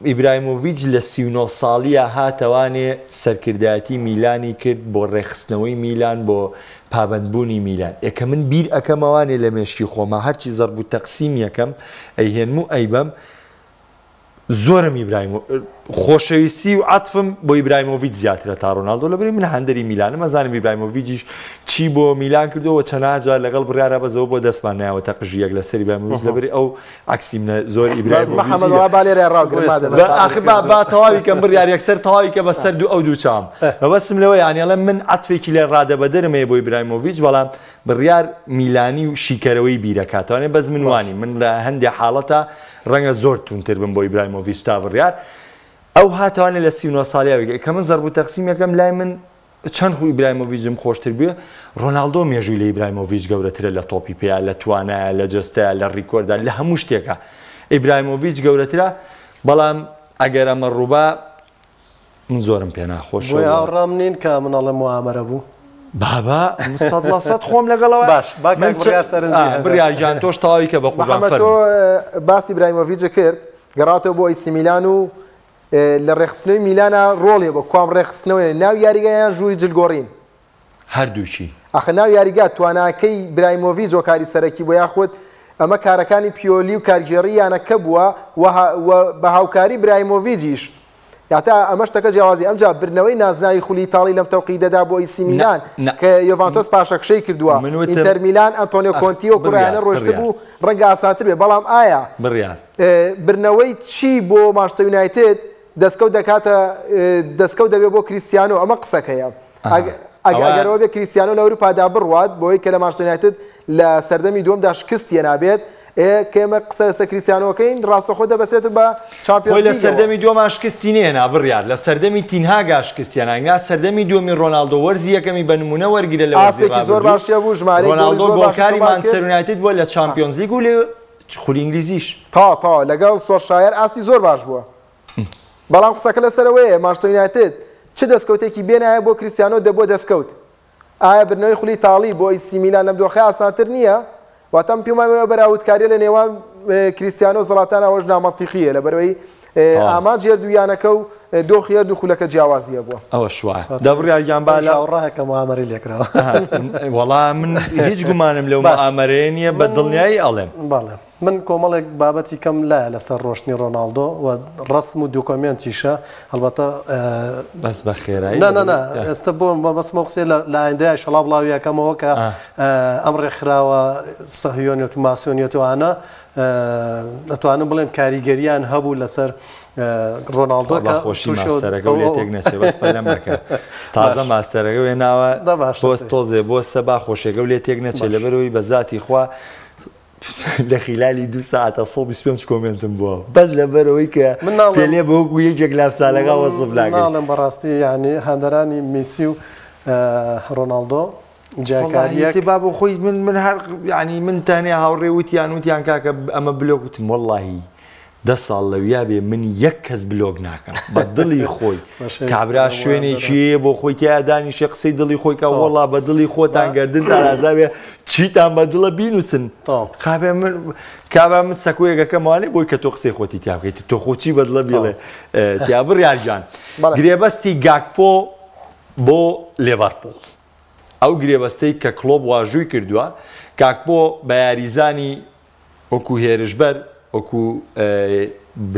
ئیبراهیمۆڤیچ لە 39 ساڵیە هاتەوانێ سەرکردایەتی میلانی کرد بۆ ڕێخستنەوەی میلان بۆ پابندبوونی میلان یەکە من بیر ئەەکەمەوانێ لە مێشکی خۆمە هەرچی زەرب و تەقسیم یەکەم ئەیهێنم و ئەیبەم زۆرم خۆشەویستی و عەتفم بۆ ئیبراهیمۆڤیچ زیاترە تا ڕۆناڵدۆ لەبەرەوەی من هەندەری میلانم ئەزانم ئیبراهیمۆڤیچیش چی بۆ میلان کردەوە چەند جار لەگەڵ بڕیارە بەزەوە بۆ دەستمان نایەوەتە قژیەک لەسەر ئیبراهیمۆڤیچ لەبەری ئەو عەکسی منە زۆر ئیبراهیمۆڤیچ با تەواوی کەم بڕیار یەکسەر تەواوی کە بەسەر دوو ئەو دوو چام بەبەستم لەوە یانیەڵێ من عەتفێکی لێ ڕادەبەدەرم هەیە بۆ ئیبراهیمۆڤیچ بەڵام بڕیار میلانی و شیکەرەوەی بیرەکاتوانێ بەس من وانی من لە هەندێک حاڵەتە ڕەنگە زۆر تونتر بم بۆ ئیبراهیمۆڤیچ تا بڕیار ئەو هاتوانێت لە 39 ساڵیاوی کە من زەرب و تەقسیم یەکەم لای من چەند خو ئیبراهیمۆڤیچم خۆشتر بووە ڕۆناڵدۆ مێژووی لە ئیبراهیمۆڤیچ گەورەترە لە تۆپی پێیا لە توانایە لە جەستەیە لە ڕیکۆردا لە هەموو شتێکە ئیبراهیمۆڤیچ گەورەترە بەڵام ئەگەر ئەمە ڕووبا من زۆرم پێ ناخۆش هاوڕام نین کە منەڵێ موامەرە بوو بابا 100% خۆم لەگەڵەوە باش بڕیارجان تۆش تەواوی کە بە قوربان تۆ باسی ئیبراهیمۆڤیچ کرد گەڕاتەوە بۆ ئەیسی میلان و لە ڕێخستنەوەی میلانە ڕۆڵێ بە کوام ڕێخستنەوەی ناو یاریگایان ژووری جلگۆڕین هەردووچی ئەخە ناو یاریگا تواناکەی ئیبراهیمۆڤیچ وەکاری سەرەکی بۆ یاخود ئەمە کارەکانی پیۆلی و کارگێڕییانەکە بووە بە هاوکاری ئیبراهیمۆڤیچیش یاتا ئەمە شتەکە جیاوازی ئەمجا برنەوەی نازناوی خولی تاڵی لەم تەوقی دەدا بۆ ئیسی میلان کە یۆڤانتۆس پاشەکشەی کردووە ئینتەر میلان ئەنتۆنیۆ کۆنتی و کوڕیانە ڕۆشتە بوو ڕەنگە ئاسانتر بێ بەڵام ئایا برنەوەی چی بۆ مانچستەر یونایتد دەستکەوت دەکاتە دەستکەوت دەبێت بۆ کریستیانۆ ئەمە قسەکەیە ئەگەرەوە بێ کریستیانۆ لە ئەوروپادا بڕوات بۆی کە لە مانچستەر یونایتد لە سەردەمی دووەمدا شکستیە نابێت کێمە قسە لەسەر کریستیانۆکەین ڕاستەخۆ دەبەسێت بە چامپیۆنز لە سەردەمی دووەمان شکستی نێنا بڕیار لە سەردەمی تینهاگا شکستیانانگا سەردەمی دووەمی ڕۆناڵدۆ وەرزی یەکەمی بە نمونە وەرگرە لە ئاسێکی زۆر باشە بوو ژمارەی ڕۆناڵدۆ گۆڵکاری مانچستەر یونایتد بووە لە چامپیۆنز لیگ و لە خولی ئینگلیزیش تا لەگەڵ سۆڵشایر ئاستی زۆر باش بووە بەڵام قسەکە لەسەرەوەیە مانچستەر یونایتد چ دەستکەوتێکی بێنایە بۆ کریستیانۆ دەبۆ دەستکەوت ئایا برنەوەی خولی تاڵی بۆ ئیسی میلان لەم دۆخەی ئاسانتر نییە واتەم پێماوەیە بەراوردکاریە لە نێوان کریستیانۆ زەڵاتان ئەوەش نامەنتیقیە لەبەرەوەی ئاماج هێردوویانەکە و دۆخی هەردوو خولەکە جیاوازیە بووە ئەوە شوایە دەبڕیارگیان با ڕاهەکە موامەری لێکراوە وەڵام من هیچ گومانم لەو مؤامەرەیە نییە بە دڵنیایی ئەڵێم بەڵێ من کۆمەڵێک بابەتی کەم لایە لەسەر ڕۆشنی ڕۆناڵدۆ و ڕسم و دوکۆمنتیشە هەڵبەتە بەس بە خێرایی ئێستا بۆ بەسمە قسێ لە ئایندای شەڵا بڵاویەکەمەوە کە ئەم ڕێکخراوە سەهیۆنیەت و ماسیۆنیەتوانە دەتوانم بڵێم کاریگەریان هەبوو لەسەر ڕۆناڵدۆ کە خۆشی ماستەرەکە و لێ تێک نەچێ بەس پەلەم نەکە تازە ماستەرەکە وێناوە بۆ تۆزێ بۆ سەبا خۆشێکە و لێ تێک نەچێت لەبەرەوەی بە ذاتی خوا لە خیلالی 2 ساعتە 125 کۆمنتم بووە بەس لەبەرەوەی کە پێلێ بە وەکو یەکێک لافسالەکە وەسف لاگەڵم بەڕاستی یعنی هەندەرانی میسی و ڕۆناڵدۆ جاکاریەتی با بۆ خۆی من هەر ینی من تەنێ هاوڕێ وتیان وتیان کاکە ئەمە بلۆگ وتم وەڵڵاهی 10 ساڵ لەویا بێ من یەک کەس بلۆگ ناکەم بە دڵی خۆی کابرا شوێنێکی بۆ خۆی تیادانیشە قسەی دڵی خۆی کە وەڵا بە دڵی خۆتان گردن تا رازاوێ چیتان بە دڵە بینوسن کابا من سەکویەکەکەموانێ بۆی کە تۆ قسەی خۆتی تیا بکەیت تۆ خۆچی بە دڵە بڵێ تیا بڕیارجان گرێبەستی گاکپۆ بۆ لێڤەرپۆڵ ئەو گرێبەستەی کە کلۆب واژووی کردووە گاکپۆ بە یاریزانی وەکو هێرشبەر وەکو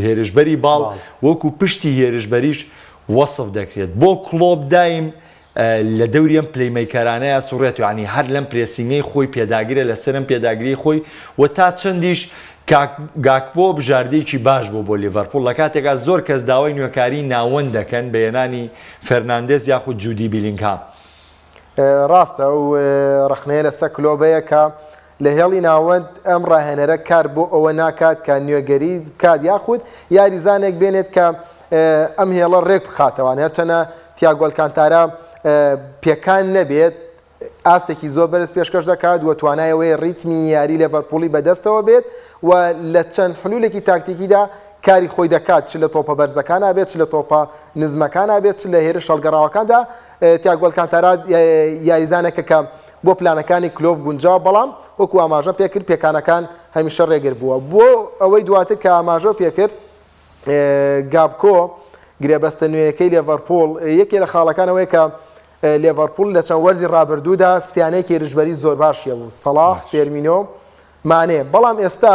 هێرشبەری باڵ وەکو پشتی هێرشبەریش وەسف دەکرێت بۆ کلۆب دایم لە دەوری ئەم پلەیمەیکەرانەیە سوڕێت ینی هەر لەم پرێسینگەی خۆی پێداگیرە لەسەرم پێداگیری خۆی و تا چەندیش گاکپۆ بژاردەیەکی باش بوو بۆ لیڤەرپۆڵ لە کاتێکا زۆر کەس داوای نوێکاری ناوەند دەکەن بە هێنانی فەرناندێز یاخود جودی بیلینگهام ڕاستە و ڕخنەیە لەسەر کلۆبەیە کە لە هێڵی ناوەند ئەم ڕاهێنەرە کار بۆ ئەوە ناکات کە نوێگەری بکات یاخود یاریزانێک بێنێت کە ئەم هێڵە ڕێک بخاتەوان هەرچەنە تیاگۆ ئەلکانتارا پێکان نەبێت ئاستێکی زۆر بەرز پێشکەش دەکات و توانایەوەی ڕیتمی یاری لێڤەرپوڵی بەدەستەوە بێت و لە چەند حلولێکی تاکتیکیدا کاری خۆی دەکات چ لە تۆپە بەرزەکانە بێت چ لە تۆپە نزمەکانە بێت چ لە هێرش هەڵگەڕاوەکاندا تیاگۆ ئەلکانتارا یاریزانێکە کە بۆ پلانەکانی کلۆب گونجاو بەڵام وەکو ئاماژە پێکرد پێکانەکان هەمیشە ڕێگر بووە بۆ ئەوەی دواتر کە ئاماژە پێکرد گابکۆ گرێبەستە نوێیەکەی لێڤەرپوڵ یەکێ لە خاڵەکانەوەی کە لێڤەرپوڵ لە چەند وەرزی ڕابردوودا سیانەیەکی هێرشبەری زۆر باشیە بوو سەڵاح فێرمینۆ مانێ بەڵام ئێستا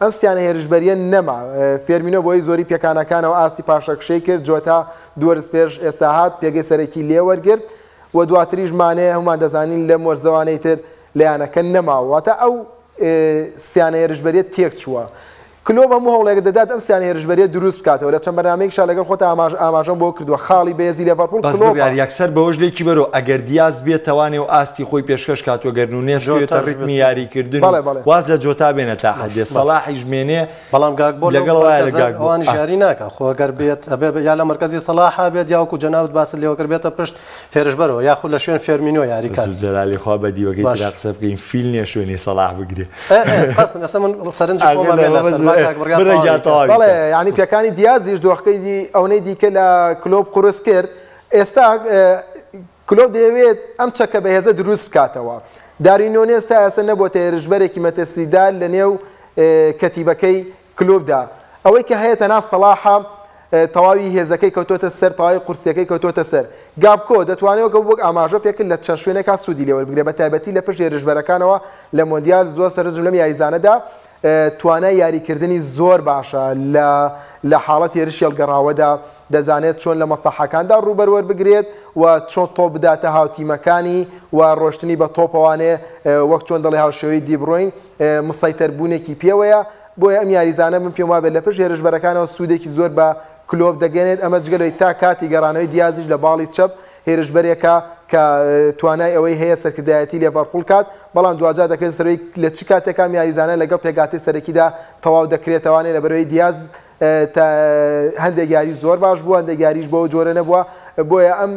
ئەم سیانە هێرشبەریە نەما فێرمینۆ بۆی زۆری پێکانەکانەوە ئاستی پاشەکشەی کرد جۆتا دووەرز پێش ئێستا هات پێگەی سەرەکی لێوەرگرت و دواتریش مانێ هەمومان دەزانین لە مۆرزەوانەی تر لەیانەکە نەماوەتە ئەو سیانە هێرشبەریە تێک چووە کلۆب هەموو هەوڵێک دەدات ئەم سیانە هێرشبەریە دروست بکاتەوە لە چەند بەرنامەیەکشا لەگەڵ خۆت ئاماژەم بۆ کردووە خاڵی بەهێزی لێڤەرپوڵ کلۆب یەکسەر بەوەش لێکی بەرەوە ئەگەر دیاز بێت توانێ و ئاستی خۆی پێشکەش کاتوە گەرنونێ ژۆتە ڕیتمی یاریکردن واز لە جۆتا بێنە تا حەدێ سەڵاحیش مێنێ بەڵام گاک بۆ لەگەڵەوەی ژاری ناکە خۆ ئەگەر بێت یا لە مرکزی سەڵاحا بێت یاوەکو جەنابەت باست لێوە کرد بێتە پشت هێرشبەرەوە یاخود لە شوێن فێرمینۆ یاریکات جەلالی خوا بەدیوەکەی ترا قسە بکەین فیل نییە شوێنی سەڵاح بگرێ بەڵێ ینی پێکانی دیازیش دۆخەکەی ئەوەی دیکە لە کلۆب قورس کرد ئێستا کلۆب دەیەوێت ئەم چەکە بەهێزە دروست بکاتەوە دارینۆنی ئێستا ئێستا نەبووە هێرشبەرێکی مەتەسیدار لە نێو کەتیبەکەی کلۆبدا ئەوەی کە هەیە تەنها سەڵاحە تەواوی هێزەکەی کەوتۆتە سەر تەواوی قورسیەکەی کەوتۆتە سەر گابکۆ دەتوانێت کە بۆک ئاماژە پێکرد لە چەند شوێنێکا سوودی لێوەربگرێ بە تایبەتی لە پشت هێرشبەرەکانەوە لە مۆندیال زۆر سەرنجم لەم یاریزانەدا توانای یاریکردنی زۆر باشە لە حاڵەت هێرشی هەڵگەڕاوەدا دەزانێت چۆن لە مەسەحەکاندا ڕوبەروەر بگرێت و چۆن تۆپ بداتە هاوتیمەکانی و ڕۆشتنی بە تۆپەوانێ وەک چۆن دەڵێ هاوشێوەی دیبڕۆین مسەیتەربوونێکی پێوەیە بۆیە ئەم یاریزانە من پێم وابێت لە پشت هێرشبەرەکانەوە سوودێکی زۆر بە کلۆب دەگەنێت ئەمە جگەلەوەی تا کاتی گەڕانەوەی دیازیش لە باڵی چەپ هێرشبەرێکە کە توانای ئەوەی هەیە سەرکردایەتی لێڤەرپوڵ کات بەڵام دوجار دەکرێت سەرەوەی لە چ کاتێکام یاریزانە لەگەڵ پێگاتی سەرەکیدا تەواو دەکرێتەوانێ لە بەرەوەی دیاز هەندێک یاری زۆر باش بوو هەندێک یاریش بۆ جۆرە نەبووە بۆیە ئەم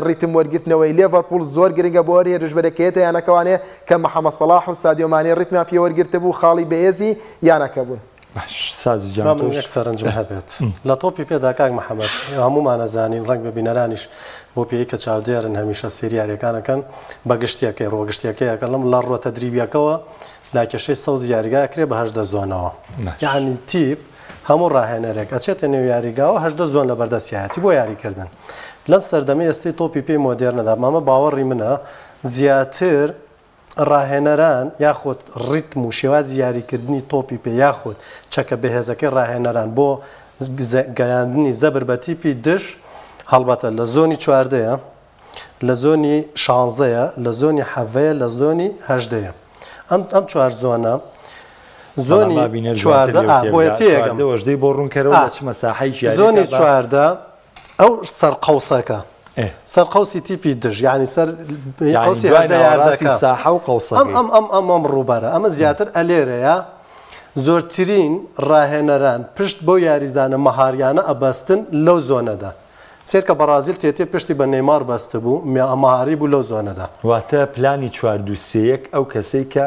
ڕیتم وەرگرتنەوەی لێڤەرپوڵ زۆر گرنگە بۆ هێرشبەرەکەیەتە یانەکەوانێ کە محەممەد سەڵاح و سادیۆ مانێ ڕیتما پێوەرگرتە بوو خاڵی بەهێزی یانەکە بوون یەک سەرنجم هەبێت لە تۆپی پێدا کاک محەممەد هەمومان ئەزانین ڕنگ بە بینەرانیش بۆ پێی کە چاودێرن هەمیشە سریارەکانەکەن بە گشتیەکەی ڕۆگشتیەکەیەکە لەم لە ڕۆتە دریبیەکەەوە لاکێشەی سەوز یاریگاکرێ بە هەشدە زۆنەوە یعنی تیپ هەموو ڕاهێنەرێک ئەچێتە نێو یاریگاوە هەشدە زۆن لە بەردەستیایەتی بۆ یاریکردن لەم سەردەمەی ئێستی تۆپی پێی مۆدێرنەدا مامە باوەڕی منە زیاتر ڕاهێنەران یاخود ڕیتم و شێوازی یاریکردنی تۆپی پێ یاخود چەکە بەهێزەکەی ڕاهێنەران بۆ گەیاندنی زەبر بە تیپی دش هەڵبەتە لە زۆنی چواردەیە لە زۆنی شانزەیە لە زۆنی حەڤەیە لە زۆنی هەژدەیە ئەم چوار زۆنە زۆنی چواردە بۆیەتیەکەم بۆ ڕوونکەرەوە چ مەساحەی زۆنی چواردە ئەو سەرقەوسەکە سەرقەوسی تیپی دژ یعنی سەر قەوسی هەژدە یاردەکە ساحە و قەوسەکەی ئەم ڕووبەرە ئەمە زیاتر ئەلێرەیە زۆرترین ڕاهێنەران پشت بۆ یاریزانە مەهاریانە ئەبەستن لەو زۆنەدا سێرکە بەرازیل تێتێ پشتی بە نەیمار بەستە بوو ئەمەهاری بوو لەو زۆنەدا واتە پلانی چواردوسەیەک ئەو کەسەی کە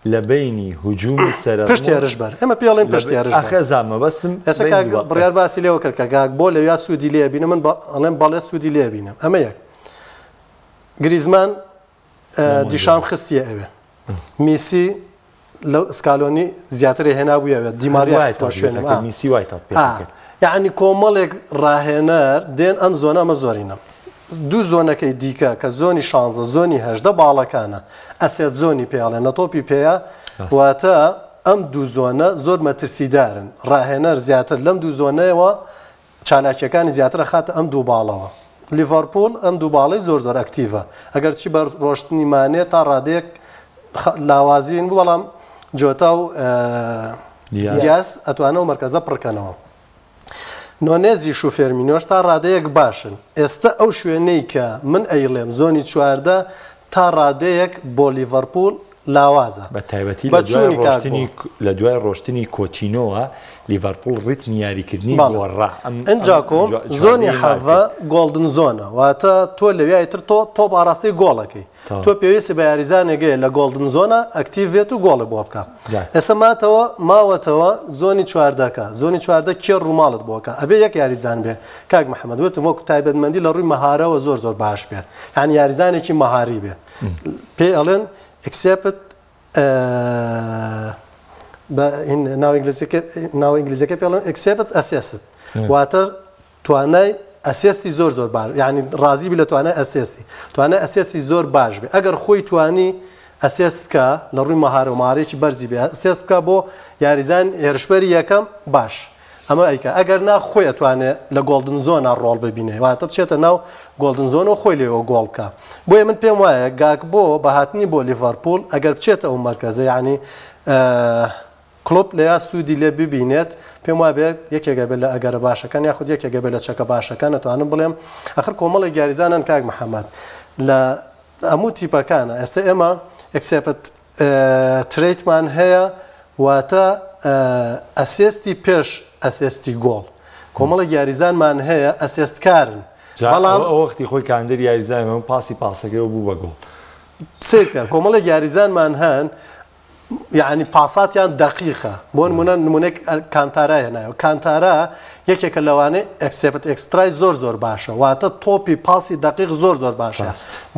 لە بینی هجوومی سەر پشتی هێرشبەر ئێمە پێڵێن پشتی هێرشبەر ئەخەزانمە بەسم ئێستا بڕیار باسی لێوە کرد کە گاک بۆ لەویا سوودی لێ بینە من ئەڵێم بەڵێ سوودی لێ بینم ئەمە یەک گریزمان دیشام خستیە ئەوێ میسی لەو سکالۆنی زیاتر هێنابوویەوە دیماریای شوێنە میسی وای تا یعنی کۆمەڵێک ڕاهێنەر دێن ئەم زۆنە ئەمە زۆرینە دوو زۆنەکەی دیکە کە زۆنی شانزە زۆنی هەژدە باڵەکانە ئەسێت زۆنی پێڵێن لە تۆپی پێەیە واتە ئەم دوو زۆنە زۆر مەترسیدارن ڕاهێنەر زیاتر لەم دوو زۆنەیەوە چالاکیەکانی زیاترە خاتە ئەم دوو باڵەوە لیڤەرپوڵ ئەم دوو باڵی زۆر زۆر ئەکتیڤە ئەگەر چی بە ڕۆشتنی مانێ تا ڕادێک لاوازین بوو بەڵام جۆتا و دیاز ئەتوانەوە مەرکەزە پڕکەنەوە نۆنێزیش و فێرمینۆش تا ڕادەیەک باشن ئێستا ئەو شوێنەی کە من ئەیڵێم زۆنی چواردە تا ڕادەیەک بۆ لیڤەرپوڵ لاوازە بە تایبەتی لە دوای ڕۆشتنی کۆتینۆوە لیڤەرپوڵ ڕیتمی یاریکردنی گۆڕا ئەنجا کۆم زۆنی حەڤە گۆڵدن زۆنە واتە تۆ لەویای تر تۆ تۆپ ئاڕاستی گۆڵەکەی تۆ پێویستی بە یاریزانێگەی لە گۆڵدن زۆنە ئەکتیڤێت و گۆڵی بۆ بکە ئێستا ماوەتەوە زۆنی چواردەکە زۆنی چواردە کێ ڕووماڵت بۆکە ئەبێ یەک یاریزان بێ کاک محەممەد وتم وەکو تایبەتمەندی لە ڕووی مەهارەوە زۆر باش بێت یان یاریزانێکی مەهاری بێ پێ ئەڵێن ئەکسێپت ناو ئینگلیزیەکە پێڵێن ئەکسێپت ئەسێست واتە توانای ئەسێستی زۆر باش یعنی ڕازی بی لە توانای ئەسێستی توانای ئەسێستی زۆر باش بێ ئەگەر خۆی توانی ئەسێست بکە لە ڕووی مەهارە و مارێکی بەرزی بێ ئەسێست بکە بۆ یاریزان هێرشبەری یەکەم باش ئەمە ئەیکە ئەگەر نا خۆی ئەتوانێت لە گۆڵدن زۆنە ڕۆڵ ببینێ واتە بچێتە ناو گۆڵدن زۆنەوە خۆی لێەوە گۆڵ بکە بۆیە من پێم وایە گاک بۆ بەهاتنی بۆ لیڤەرپوڵ ئەگەر بچێتە ئەو مەرکەزە یعنی کلۆپ لە یا سوودی لێ ببینێت پێم وایە بێت یەکێکە بێت لە ئەگەرە باشەکان یاخود یەکێکە بێت لە چەکە باشەکان نەتوانم بڵێم ئەخر کۆمەڵی یاریزانن کاک محەممەد لە هەموو تیپەکانە ئێستا ئێمە ئەکسێپت ترێتمان هەیە واتە ئەسێستی پێش ئەسێستی گۆڵ کۆمەڵی یاریزانمان هەیە ئەسێستکارن بەڵام وەختی خۆی کاندر یاریزان پاسی پاسەکەەوە بوو بە گۆڵ سێکە کۆمەڵی یاریزانمان هەن یعنی پاساتیان دقیقە بۆ نمونێک کانتارا هێنایە کانتارا یەکێکە لەوانەیە ئەکسێپت ئەکسترای زۆر باشە واتە تۆپی پاسی دقیق زۆر باشە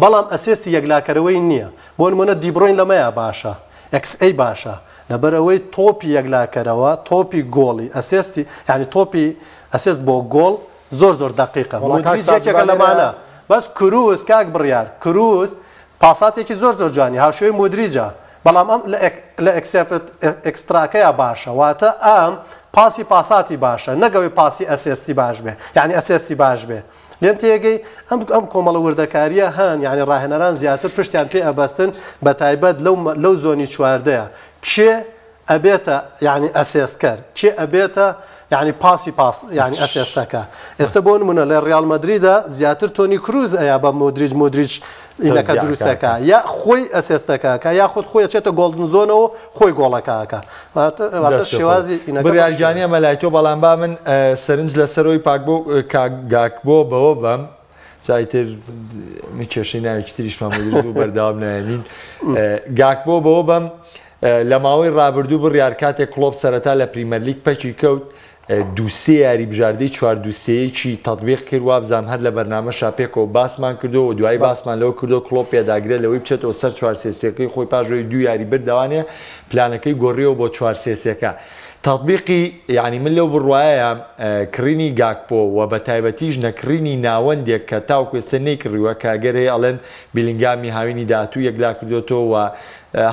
بەڵام ئەسێستی یەکلاکەرەوەی نییە بۆ نمونە دیبڕۆین لەمەیە باشە XA باشە لەبەرەوەی تۆپی یەکلاکەرەوە تۆپی گۆڵی ئەسێستی یعنی تۆپی ئەسێست بۆ گۆڵ زۆر دقیقە مودریجێکێکە لەمانە بەس کروس کاک بڕیار کروس پاساتێکی زۆر جوانی هاوشێوەی مودریجە بەڵام ئەم لە ئەکسێپت ئەکستراکەیە باشە واتە ئەم پاساتی باشە نەگەوەی پاسی ئەسێستی باش بێ یعنی ئەسێستی باش بێ لێم تێگەی ئەم کۆمەڵە وردەکاریە هەن یعنی ڕاهێنەران زیاتر پشتیان پێ ئەبەستن بە تایبەت لەو زۆنی چواردەیە کێ ئەبێتە یعنی ئەسێسکەر کێ ئەبێتە یعنی پاس یعنی ئەسێستەکە ئێستا بۆ نمونە لە ڕیال مەدریدە زیاتر تۆنی کروز ئەیا بە مودریج ئینەکە دروستەکە یا خۆی ئەسێستەکە یا خۆت خۆی چێتە گۆڵدن زۆنەوە خۆی گۆڵەکەکە واتە شێوازی بڕیارگیانە مەلای تۆ بەڵام با من سەرنج لەسەرەوەی پاک بۆ گاک بۆ بەوە بەم جایتر کێشەی ناوێکی تریشمان بوو بەرداوام نایەنین گاک بۆ بەوە بەم لە ماوەی ڕابردوو بڕیار کاتێک کلۆپ سەرەتا لە پریمەر لیگ پەکی کەوت دووسێ یاری بژاردەی چوار دووسەیەکی تەطبیق کرد وا بزانم هەر لە بەرنامە شاپێکەوە باسمان کردو و دوای باسمان لەوە کردو کلۆپ پێداگرێت لەوەی بچێتەوە سەر چوار سێسیەکەی خۆی پاژۆی دوو یاری بردەوانێ پلانەکەی گۆڕیەوە بۆ چوار سێسیەکە تەطبیقی یعنی من لەو بڕواایە کڕینی گاکپۆ و بە تایبەتیش نەکڕینی ناوەندێک کە تاوکو ئێستا نەیکڕیوە کاگەر هەیە ئەڵێن بیلینگامی هاوینی داهاتوو یەکلا کردوێتەوە و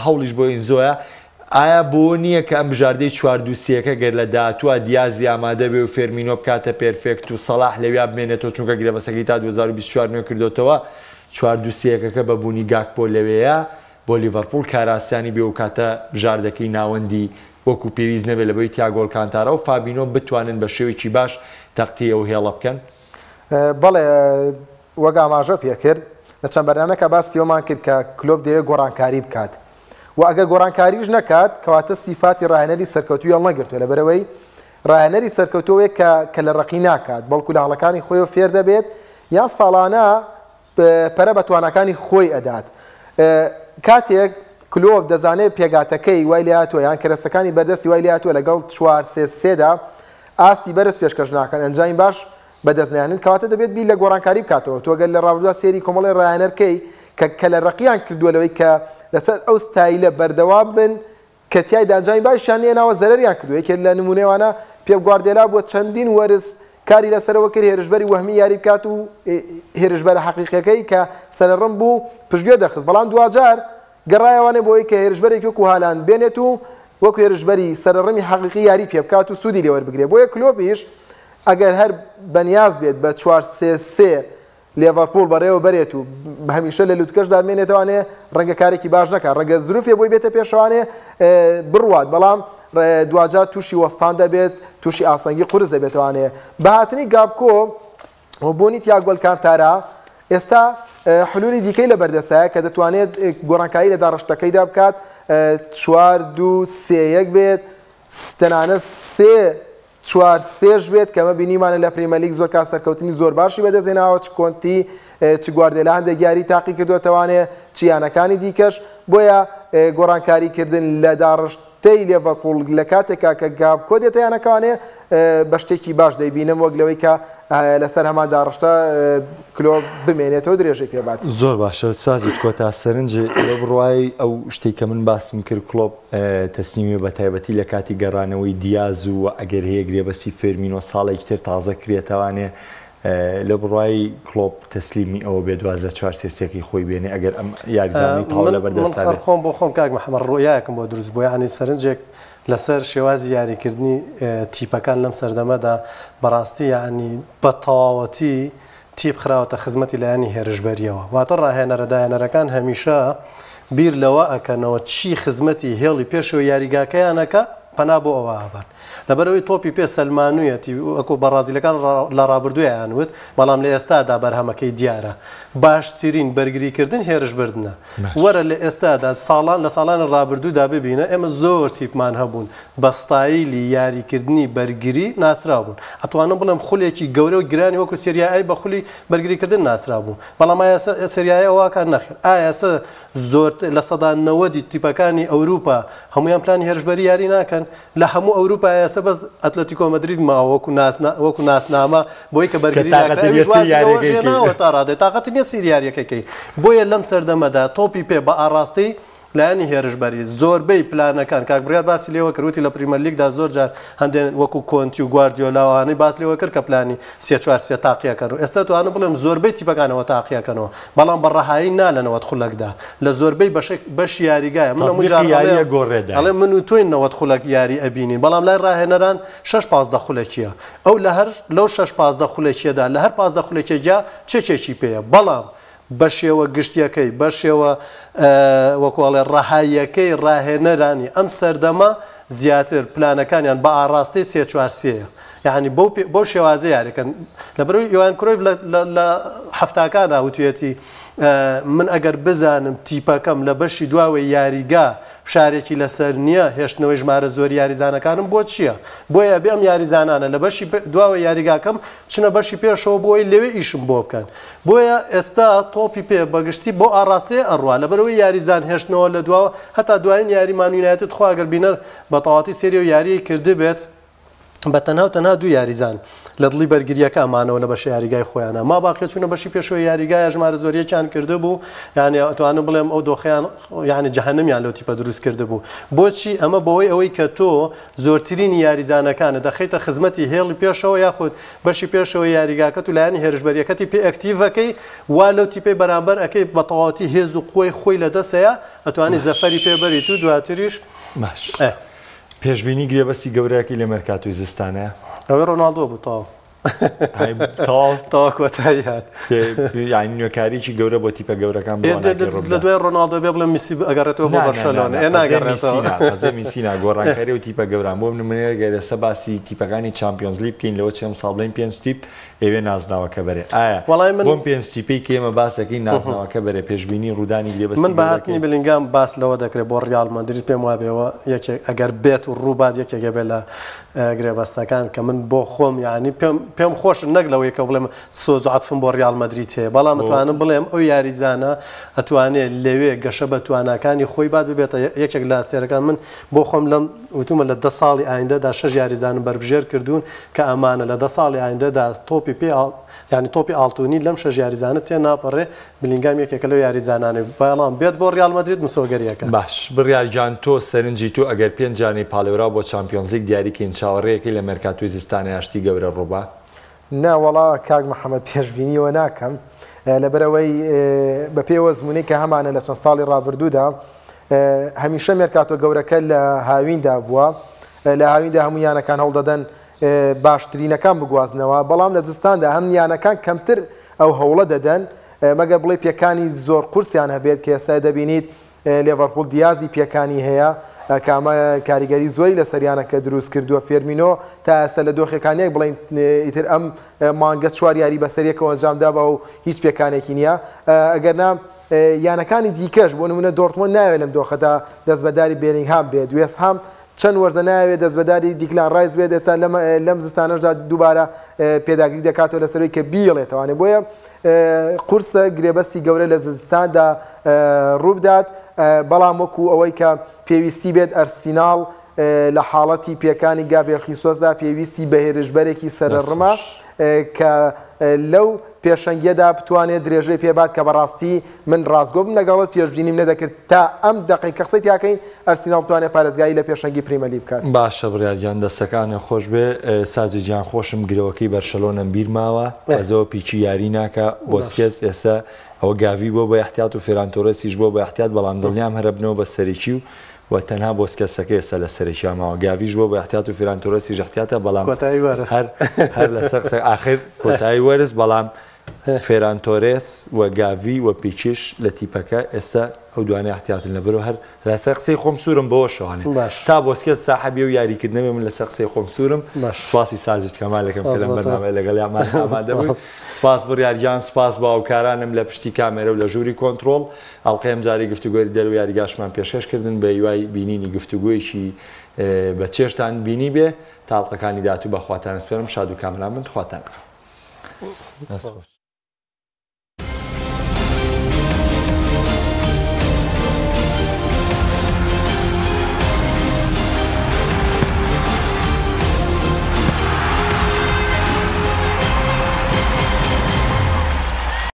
هەوڵیش بۆ ئین زۆیە ئایا بۆ نییە کە ئەم بژاردەی چواردووسیەکە گەر لە داهاتووە دیازی ئامادە بێ و فێرمینۆ بکاتە پێرفێکت و سەلاح لەویا بمێنێتەوە چونکە گرێبەسەکەی تا 2024 نوێ کردوتەوە چواردووسیەکەکە بە بوونی گاکپۆ لەوەیە بۆ لیڤەرپوڵ کاراسیانی بێ و کاتە بژاردەکەی ناوەندی وەکو پێویست نەبێت لەبەی تیاگۆل کانتارە و فابینۆ بتوانن بە شێوێکی باش تەقتی ئەو هێڵە بکەن بەڵێ وەک ئاماژە پێکرد لە چەند بەرنامەیەکە باسی ئەومان کرد کە کلۆب دەیەوێت گۆڕانکاری بکات و ئەگەر گۆڕانکاریش نەکات کەواتە سیفاتی ڕاهێنەری سەرکەوتووی هەڵ نەگرتووە لەبەرەوەی ڕاهێنەری سەرکەوتووەیە کە لە ڕقی ناکات بەڵکو لە هەڵەکانی خۆی فێر دەبێت یان ساڵانە پەرە بە توانەکانی خۆی ئەدات کاتێک کلۆب دەزانێت پێگاتەکەی وای لاتوە یان کەرەستەکانی بەردەستی وای لاتوە لەگەڵ 4-3-3دا ئاستی بەرز پێشکەش ناکەن ئەنجامی باش بەدەستنیانن کەواتە دەبێت بی لە گۆڕانکاری بکاتەوە تۆگەل لە ڕابردووە سێری کۆمەڵی ڕاهێنەرکەی کە لە ڕقیان کردووە لەوەی کە لەسەر ئەو ستایلە بەردەوام بن کە تیای دانجامی باشیان نێناوە زەرەریان کردووە یەکێک لە نمونەوانە پێپ گواردیۆلا بۆ چەندین وەرز کاری لەسەرەوە کرد هێرشبەری وەهمی یاری بکات و هێرشبەرە حەقیقیەکەی کە سەرڕم بوو پشتگوێ دەخست بەڵام دوجار گەڕایەوانێ بۆی کە هێرشبەرێکی وەکو هالاند بێنێت و وەکو هێرشبەری سەرڕمی حەقیقی یاری پێ بکات و سوودی لێوەربگرێت بۆیە کلۆپیش ئەگەر هەر بەنیاز بێت بە 4-3-3 لیڤەرپوڵ بەڕێوە بەرێت و هەمیشە لە لووتکەشدا بمێنێتوانێ ڕەنگە کارێکی باش نەکات ڕەنگە زروفێ بۆی بێتە پێشەوانێ بڕوات بەڵام دوجار تووشی وەستان دەبێت تووشی ئاسەنگی قورس دەبێتوانێ بەهاتنی گابکۆ بۆنی تیاگۆل کانتارا ئێستا حلولی دیکەی لە بەردەسایە کە دەتوانێت گۆڕانکاری لە داڕشتەکەیدا بکات 4-2-3-1 بێت تەنانەت 3-4-3 بێت کەمە بینیمانە لە پریمەر لیگ زۆر کات سەرکەوتنی زۆر باشی بەدەستهێناوە چ کۆنتی چ گواردیۆلا هەندێک یاری تاقی کردوتەوانێ چیانەکانی دیکەش بۆیە گۆڕانکاریکردن لە داڕشتەی لیڤەرپوڵ لە کاتێکا کە گاب کۆ دێتەیانەکانێ بە شتێکی باش دەیبینم وەک لەوەی کە لەسەر هەمان داڕشتە کلۆ بمێنێتەوە درێژەی پێبات زۆر باشە سازیت کۆتا سەرنج لە بڕوای ئەو شتێک کە من باسم کرد کلۆب تەسلیمی بە تایبەتی لە کاتی گەڕانەوەی دیاز و ئەگەر هەیە گرێبەسی فێرمینۆ ساڵێکی تر تازە کرێتەوانێ لە بڕوای کلۆب تەسلیمی ئەوە بێ 12-4-3-1 خۆی بێنێ ئەگەر ئەم یاریزانی تاو لە بەردەستا بێت. خۆم بۆ خۆم کاک محەممەد ڕۆیاکم بۆ دروست بۆ ینی سەرنجێک لەسەر شێوازی یاریکردنی تیپەکان لەم سەردەمەدا بەڕاستی یعنی بە تەواوەتی تیپ خراوەتە خزمەتی لایەنی هێرشبەریەوە واتە ڕاهێنەرەدایەنەرەکان هەمیشە بیر لەوە ئەکەنەوە چی خزمەتی هێڵی پێشەوە یاریگاکەیانەکە پەنا بۆ ئەوە هەبان لەبەرەوەی تۆپی پێ سەلمانویەتی وەکو بەڕازیلەکان لە ڕابردوویان وت بەڵام لە ئێستادا بەرهەمەکەی دیارە باشترین بەرگریکردن هێرشبردنە وەرە لە ئێستادا لە ساڵانی ڕابردوودا ببینە ئێمە زۆر تیپمان هەبوون بە ستایلی یاریکردنی بەرگری ناسرا بوون ئەتوانم بڵم خولێکی گەورە و گرانی وەکو سریایی بە خولی بەرگریکردن ناسرا بوو بەڵام سریایی ئەوواکان نەخێر ئایاسە زۆر لە سەدا 90 تیپەکانی ئەوروپا هەمویان پلانی هێرشبەری یاری ناکەن لە هەموو ئەوروپا بەس ئەتلەتیکۆ مەدرید ماوە وەکو ناسنامە بۆی کە بەرگریەوە تا ڕادێت تااقەتی نیە سریاریەکەکەی بۆیە لەم سەردەمەدا تۆپی پێ بە ئاڕاستی لایەنی هێرشبەری زۆربەی پلانەکان کاکبرار باسی لێوە کردوتی لە پریمەر لیگدا زۆر جار هەندێک وەکو کۆنتی و گواردیۆلاوانەی باس لێوە کرد کە پلانی 3-4-3 تاقیەکەن و ئێستا توانم بڵێم زۆربەی تیپەکانەوە تاقیەکەنەوە بەڵام بەڕەهایی نالەنەوەت خولەکدا لە زۆربەی بەش یاریگایە من ئەڵێ من و تۆی نەوەت خولەک یاری ئەبینین بەڵام لای ڕاهێنەران 6-15 خولەکیە ئەو لەو 6-15 خولەکیەدا لە هەر 15 خولەکێجا چێکی پێیە بەڵام بە شێوە گشتیەکەی بە شێوە وەکوڵێ ڕەهاییەکەی ڕاهێنەرانی ئەم سەردەمە زیاتر پلانەکانیان بە ئاڕاستی 3-4-3 یعنی بۆ شێوازە یاریکەن لەبەرەوەی یۆهان کرۆیف لە هەفتاکان ناوتوێتی من ئەگەر بزانم تیپەکەم لە بەشی دواوەی یاریگا فشارێکی لەسەر نییە هێشتنەوەی ژمارە زۆر یاریزانەکانم بۆ چییە بۆیە بێ ئەم یاریزانانە لە بەشی دواوە یاریگاکەم بچنە بەشی پێشەوە بۆی لەوێ ئیشم بۆ بکەن بۆیە ئێستا تۆپی پێ بەگشتی بۆ ئاڕاستەیە ئەڕوا لەبەرەوەی یاریزان هێشتنەوە لە دواوە هەتا دوایین یاریمانوینایەتت خواگەر بینەر بە تەواتی سێری و یاری کرده بێت بە تەنها دوو یاریزان لە دڵی بەرگریەکە ئەمانەوە لە بەشی یاریگای خۆیانە ما باقی چوونە بەشی پێشەوە یاریگای ژمارە زۆریەکیان کرده بوو یعنی ئەتوانم بڵێم ئەو دۆخیان یعنی جەهەنەمیان لەو تیپە دروست کرده بوو بۆچی ئەمە بەوەی ئەوەی کە تۆ زۆرترینی یاریزانەکانە دەخەیتە خزمەتی هێڵی پێشەوە یاخود بەشی پێشەوە یاریگاکەت و لایەنی هێرشبەریەکەتی پێ ئەکتیڤەکەی وا لەو تیپەی بەرامبەر ئەەکەی بە تەواوەتی هێز و قۆی خۆی لەدەستەیە ئەتوانی زەفەری پێبەریت و دواتریش پێشبینی گرێبەسی گەورەیەکی لە مەرکاتوی زستانە ئەوەی ڕۆناڵدۆ بوو تاوا کۆتایی هات نوێکاریی گەورە بۆ تیپە گەورەکان لە دوای ڕۆناڵدۆ بێ بڵێم میسی ئەگەڕێتەوە بۆ بەرشەلۆنە میسینا گۆڕانکاری و تیپە گەوران بۆ نمونەیە گەرەسە باسی تیپەکانی چامپیۆنز لیگ بکەین لەوە چەند ساڵ بڵین 5 تیپ ئێوێ نازناوەکە بەرێ ئایا بۆم 5 تیپەی کێمە باسەکەی نازناوەکە بەرێ پێشبینی ڕوودانی لێبەسی من بەهاتنی بلینگام باس لەوە دەکرێت بۆ ڕیال مەدرید پێم وابێەوە یەکێک ئەگەر بێت و ڕووبات یەکێکە بێت لە گرێبەستەکان کە من بۆ خۆم یعنی پێم خۆش نەک لەوەی کە بڵێم سۆز و عەتفم بۆ ڕیال مەدرید هەیە بەڵام ئەتوانم بڵێم ئەو یاریزانە ئەتوانێت لەوێ گەشە بە تواناکانی خۆی بات ببێتە یەکێک لە ئاستێرەکان من بۆ خۆم لەم وتومە لە 10 ساڵی ئایندەدا 6 یاریزانم بربژێر کردوون کە ئەمانە لە 10 ساڵی ئایندەدا تۆپی پێ یعنی تۆپی ئاڵتونی لەم 6 یاریزانە تێ ناپەڕێ بلینگام یەکێکە لەو یاریزانانێ بەڵام بێت بۆ ڕیال مەدرید مسۆگەریەکە باش بڕیارجان تۆ سەرنجی تو ئەگەر 5 جانی پاڵێورا بۆ چامپیۆنز لیگ دیاریکەین چاوەڕێیەکی لە مەرکاتوی زستانە یاشتی گەورە ڕووبا ناوەڵا کاک محەممەد پێشبینیەوە ناکەم لەبەرەوەی بە پێوە زمونەی کە هەمانە لە چەند ساڵی ڕابردوودا هەمیشە مێرکاتۆ گەورەکە لە هاویندا بووە لە هاویندا هەموو یانەکان هەڵدەدەن باشترینەکان بگوازنەوە بەڵام لە زستاندا هەم یانەکان کەمتر ئەو هەوڵە دەدەن مەگە بڵێ پێکانی زۆر قورسیان هەبێت کە ئێستا دەبینیت لێڤەرپوڵ دیازی پێکانی هەیە کامە کاریگەری زۆری لە سەریانەکە دروست کردووە فێرمینۆ تا ئێستا لە دۆخەکانیەک بڵین ئیتر ئەم مانگە چوار یاری بەسەریەکەوە ئەنجامدا بە و هیچ پێکانێکی نییە ئەگەرنا یانەکانی دیکەش بۆ نمونە دۆرتمۆند ناوێت لەم دۆخەدا دەستبەرداری بێرینگهام بێت وێست هام چەند وەرزە ناوێت دەستبەرداری دیکلان ڕایز بێت تا لەم زستانەشدا دووبارە پێداگیری دەکاتەوە لەسەرەوەی کە بیڵێتەوانێ بۆیە قورسە گرێبەستی گەورە لە زستاندا ڕووبدات بەڵام وەکو ئەوەی کە پێویستی بێت ئەرسیناڵ لە حاڵەتی پێکانی گابریێل خیسۆسدا پێویستی بە هێرشبەرێکی سەرڕما کە لەو پێشەنگیەدا بتوانێت درێژەی پێبات کە بەڕاستی من ڕازگۆ بم لەگەڵت پێشبینیم نەدەکرد تا ئەم دقیقە قسەی تاکەین ئەرسیناڵ بتوانێت پارێزگایی لە پێشەنگی پریمەر لیگ بکات. باشە بڕیارگیان دەستەکانە خۆش بێ سازی گیان خۆشم گرەوەکەی بەرشەلۆنەم بیرماوە ئەزەوە پیچی یاری ناکە بۆسکێس ئێستا ئەوە گاوی بۆ بە احتیات و فێرانتۆرەسیش بۆ بە احتیات بەڵام دڵنیام هەرە بنەوە بە سەرێکی و تەنها بۆسکەسەکە ئێستا لە سەرێکی ماوە گاویش بۆ بە احتیات و فێرانتۆرەسیش احتیاتە بەڵام هەر لەسەر ئاخر کۆتایی وەرز بەڵام فێرانتۆرێس و گاوی و پیچش لە تیپەکە ئێستا ئەو دوانێ احتیاتن لەبەرەوە هەر لەسەر قسەی خۆم سوورم بەوە شەوانێ تا بۆسکێت ساحەبی و یاریکردنەوێ من لەسەر قسەی خۆم سوورم سپاسی سازیت کەمالەکەم کە لەم بەرنامەیە لەگەڵ یامان ئامادە بووین سپاس بڕیارگیان سپاس بە هاوکارانم لە پشتی کامێرە و لە ژووری کۆنتڕۆڵ ئەڵقەی ئەمجاری گفتوگۆی دەرەوە یاریگاشمان پێشکەشکردن بە هیوای بینینی گفتوگۆیەکی بە چێشتان بینی بێ تاڵقەکانی داهاتوو بەخواتان سپێرم شاد و کامران بن خواتان بکەم.